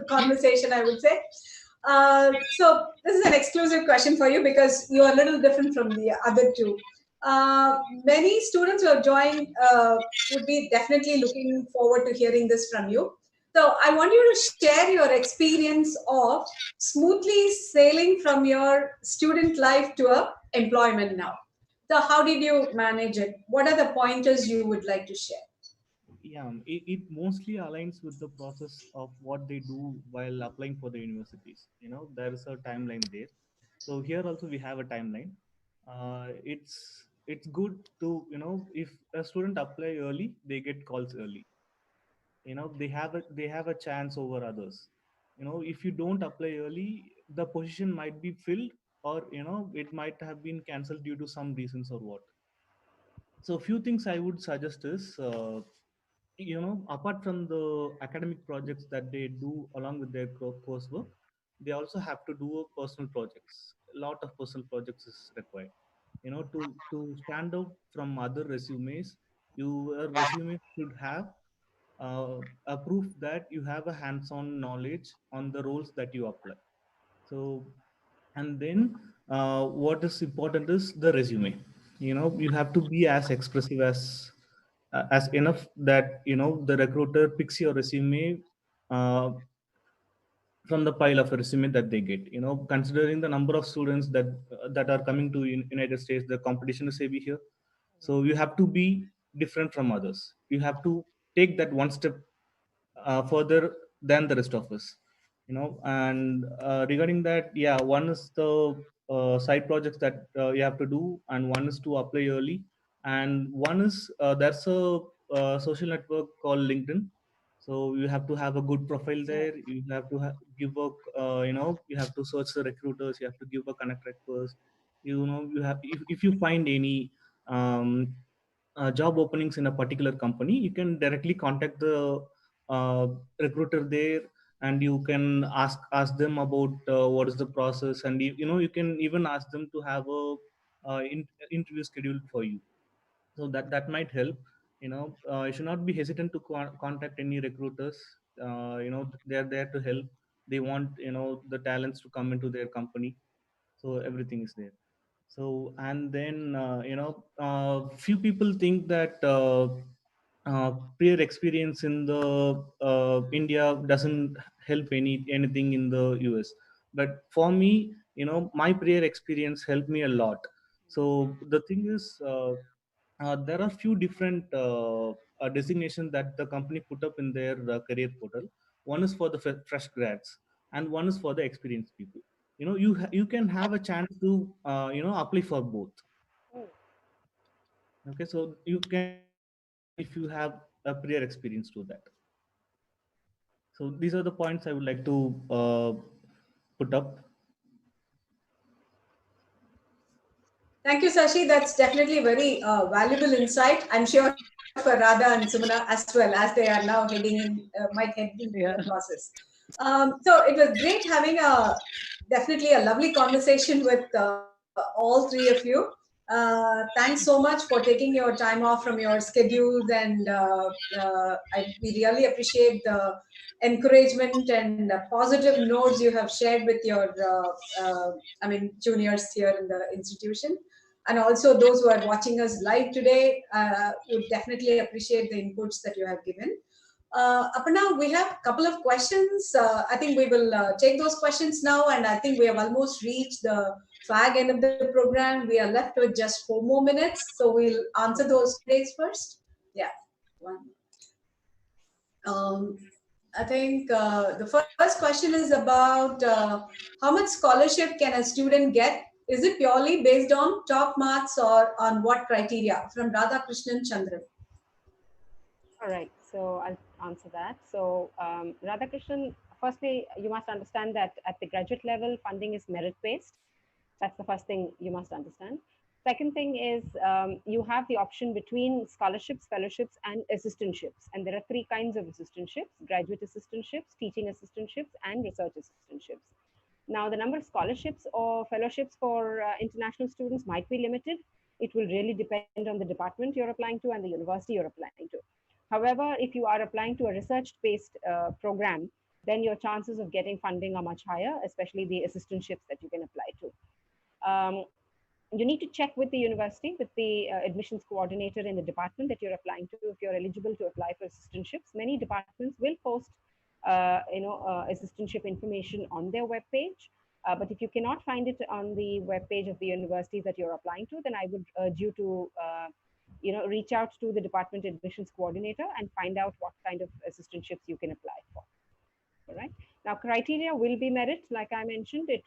conversation, I would say. So this is an exclusive question for you, because you are a little different from the other two. Many students who have joined would be definitely looking forward to hearing this from you. So I want you to share your experience of smoothly sailing from your student life to employment now. So how did you manage it? What are the pointers you would like to share? Yeah, it mostly aligns with the process of what they do while applying for the universities. There is a timeline there. So here also we have a timeline. It's good to, if a student apply early, they get calls early. They have a chance over others. If you don't apply early, the position might be filled, or it might have been cancelled due to some reasons or what. So a few things I would suggest is, apart from the academic projects that they do along with their coursework, they also have to do personal projects. A lot of personal projects is required. To stand out from other resumes, your resume should have a proof that you have a hands-on knowledge on the roles that you apply. So, and then what is important is the resume. You have to be as expressive as enough that the recruiter picks your resume from the pile of a resume that they get. Considering the number of students that are coming to United States, the competition is heavy here. So you have to be different from others. You have to take that one step further than the rest of us. And regarding that, one is the side projects that you have to do, and one is to apply early, and one is there's a social network called LinkedIn. So you have to have a good profile there. You have to give a, you have to search the recruiters. You have to give a connect request. You have, if you find any job openings in a particular company, you can directly contact the recruiter there, and you can ask them about what is the process, and you can even ask them to have a interview scheduled for you. So that might help. You should not be hesitant to contact any recruiters. They're there to help. They want the talents to come into their company, so everything is there. So, and then few people think that prior experience in the India doesn't help anything in the US. But for me, my prior experience helped me a lot. So the thing is, there are few different designations that the company put up in their career portal. One is for the fresh grads, and one is for the experienced people. You can have a chance to apply for both. Okay, so you can apply if you have a prior experience to that. So these are the points I would like to put up. Thank you, Sashi. That's definitely very valuable insight. I'm sure for Radha and Sumana as well, as they are now heading in, might head into the Yeah. process. So it was great having definitely a lovely conversation with all three of you. Thanks so much for taking your time off from your schedules, and we really appreciate the encouragement and positive notes you have shared with your, juniors here in the institution. And also those who are watching us live today would definitely appreciate the inputs that you have given. Aparna, we have a couple of questions. I think we will take those questions now, and I think we have almost reached the fag end of the program. We are left with just 4 more minutes, so we'll answer those days first. Yeah. One. I think the first question is about how much scholarship can a student get? Is it purely based on top marks or on what criteria? From Radha Krishnan Chandran. All right, so I'll answer that. So Radhakrishnan, firstly, you must understand that at the graduate level, funding is merit-based. That's the first thing you must understand. Second thing is you have the option between scholarships, fellowships, and assistantships. And there are 3 kinds of assistantships: graduate assistantships, teaching assistantships, and research assistantships. Now, the number of scholarships or fellowships for international students might be limited. It will really depend on the department you're applying to and the university you're applying to. However, if you are applying to a research-based program, then your chances of getting funding are much higher, especially the assistantships that you can apply to. You need to check with the university, with the admissions coordinator in the department that you're applying to, if you're eligible to apply for assistantships. Many departments will post assistantship information on their webpage. But if you cannot find it on the webpage of the universities that you're applying to, then I would urge you to reach out to the department admissions coordinator and find out what kind of assistantships you can apply for. All right. Now, criteria will be merit, like I mentioned. They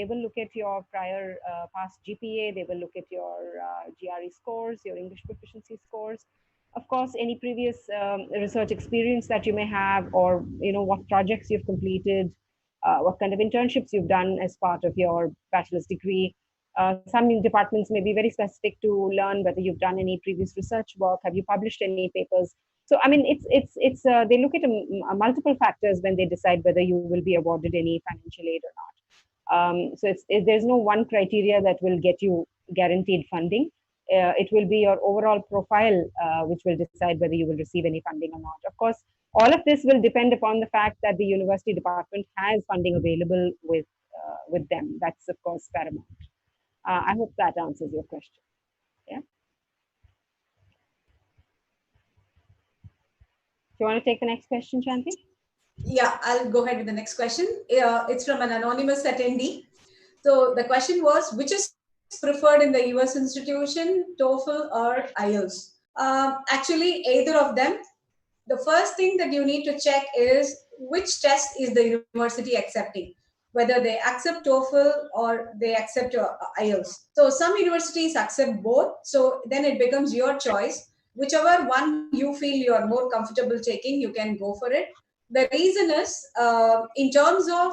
will look at your prior past GPA. They will look at your GRE scores, your English proficiency scores. Of course, any previous research experience that you may have, or what projects you've completed, what kind of internships you've done as part of your bachelor's degree. Some departments may be very specific to learn whether you've done any previous research work. Have you published any papers? So, I mean, they look at multiple factors when they decide whether you will be awarded any financial aid or not. So there's no one criteria that will get you guaranteed funding. It will be your overall profile which will decide whether you will receive any funding or not. Of course, all of this will depend upon the fact that the university department has funding available with them. That's, of course, paramount. I hope that answers your question. Yeah. Do you want to take the next question, Shanthi? Yeah, I'll go ahead with the next question. It's from an anonymous attendee. So the question was, which is preferred in the US institution, TOEFL or IELTS? Actually, either of them. The first thing that you need to check is which test is the university accepting, whether they accept TOEFL or they accept IELTS. So some universities accept both. So then it becomes your choice whichever one you feel you are more comfortable taking, you can go for it. The reason is, in terms of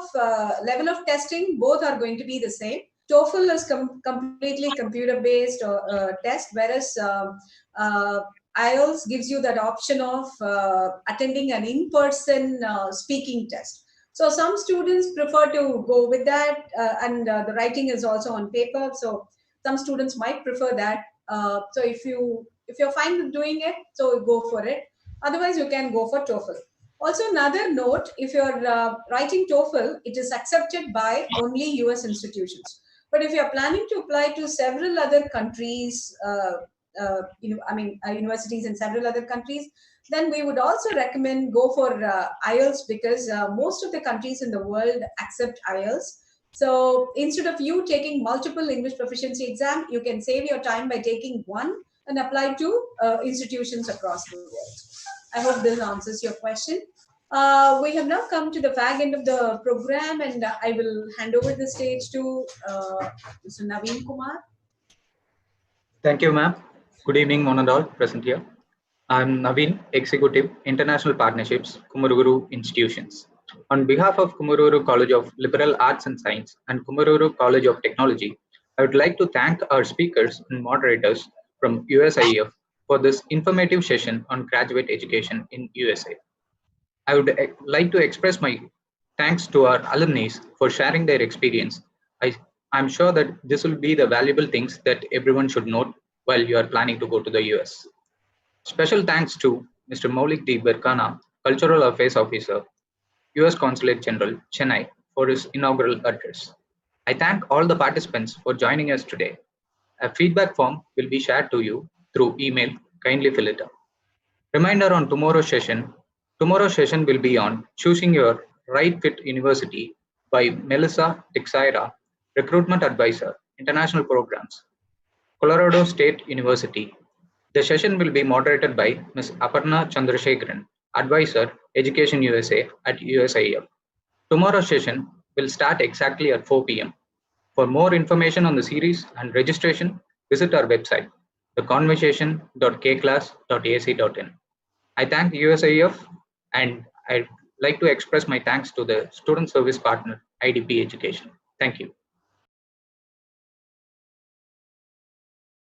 level of testing, both are going to be the same. TOEFL is completely computer-based test, whereas IELTS gives you that option of attending an in-person speaking test. So some students prefer to go with that, and the writing is also on paper. So some students might prefer that. So if you're fine with doing it, so go for it. Otherwise, you can go for TOEFL. Also, another note: if you're writing TOEFL, it is accepted by only US institutions. But if you're planning to apply to several other countries, universities in several other countries, then we would also recommend go for IELTS, because most of the countries in the world accept IELTS. So instead of you taking multiple English proficiency exam, you can save your time by taking one and apply to institutions across the world. I hope this answers your question. We have now come to the fag end of the program, and I will hand over the stage to Mr. Naveen Kumar. Thank you, ma'am. Good evening, one and all present here. I'm Naveen, Executive, International Partnerships, Kumaraguru Institutions. On behalf of Kumaraguru College of Liberal Arts and Science and Kumaraguru College of Technology, I would like to thank our speakers and moderators from USIEF for this informative session on graduate education in USA. I would like to express my thanks to our alumni for sharing their experience. I'm sure that this will be the valuable things that everyone should note while you are planning to go to the US. Special thanks to Mr. Moulik D. Berkana, Cultural Affairs Officer, US Consulate General, Chennai, for his inaugural address. I thank all the participants for joining us today. A feedback form will be shared to you through email. Kindly fill it up. Reminder on tomorrow's session. Tomorrow's session will be on Choosing Your Right Fit University by Melissa Teixeira, Recruitment Advisor, International Programs, Colorado State University. The session will be moderated by Ms. Aparna Chandrashekaran, Advisor, EducationUSA at USIEF. Tomorrow's session will start exactly at 4 p.m. For more information on the series and registration, visit our website, theconversation.kclass.ac.in. I thank USIEF, and I'd like to express my thanks to the student service partner, IDP Education. Thank you.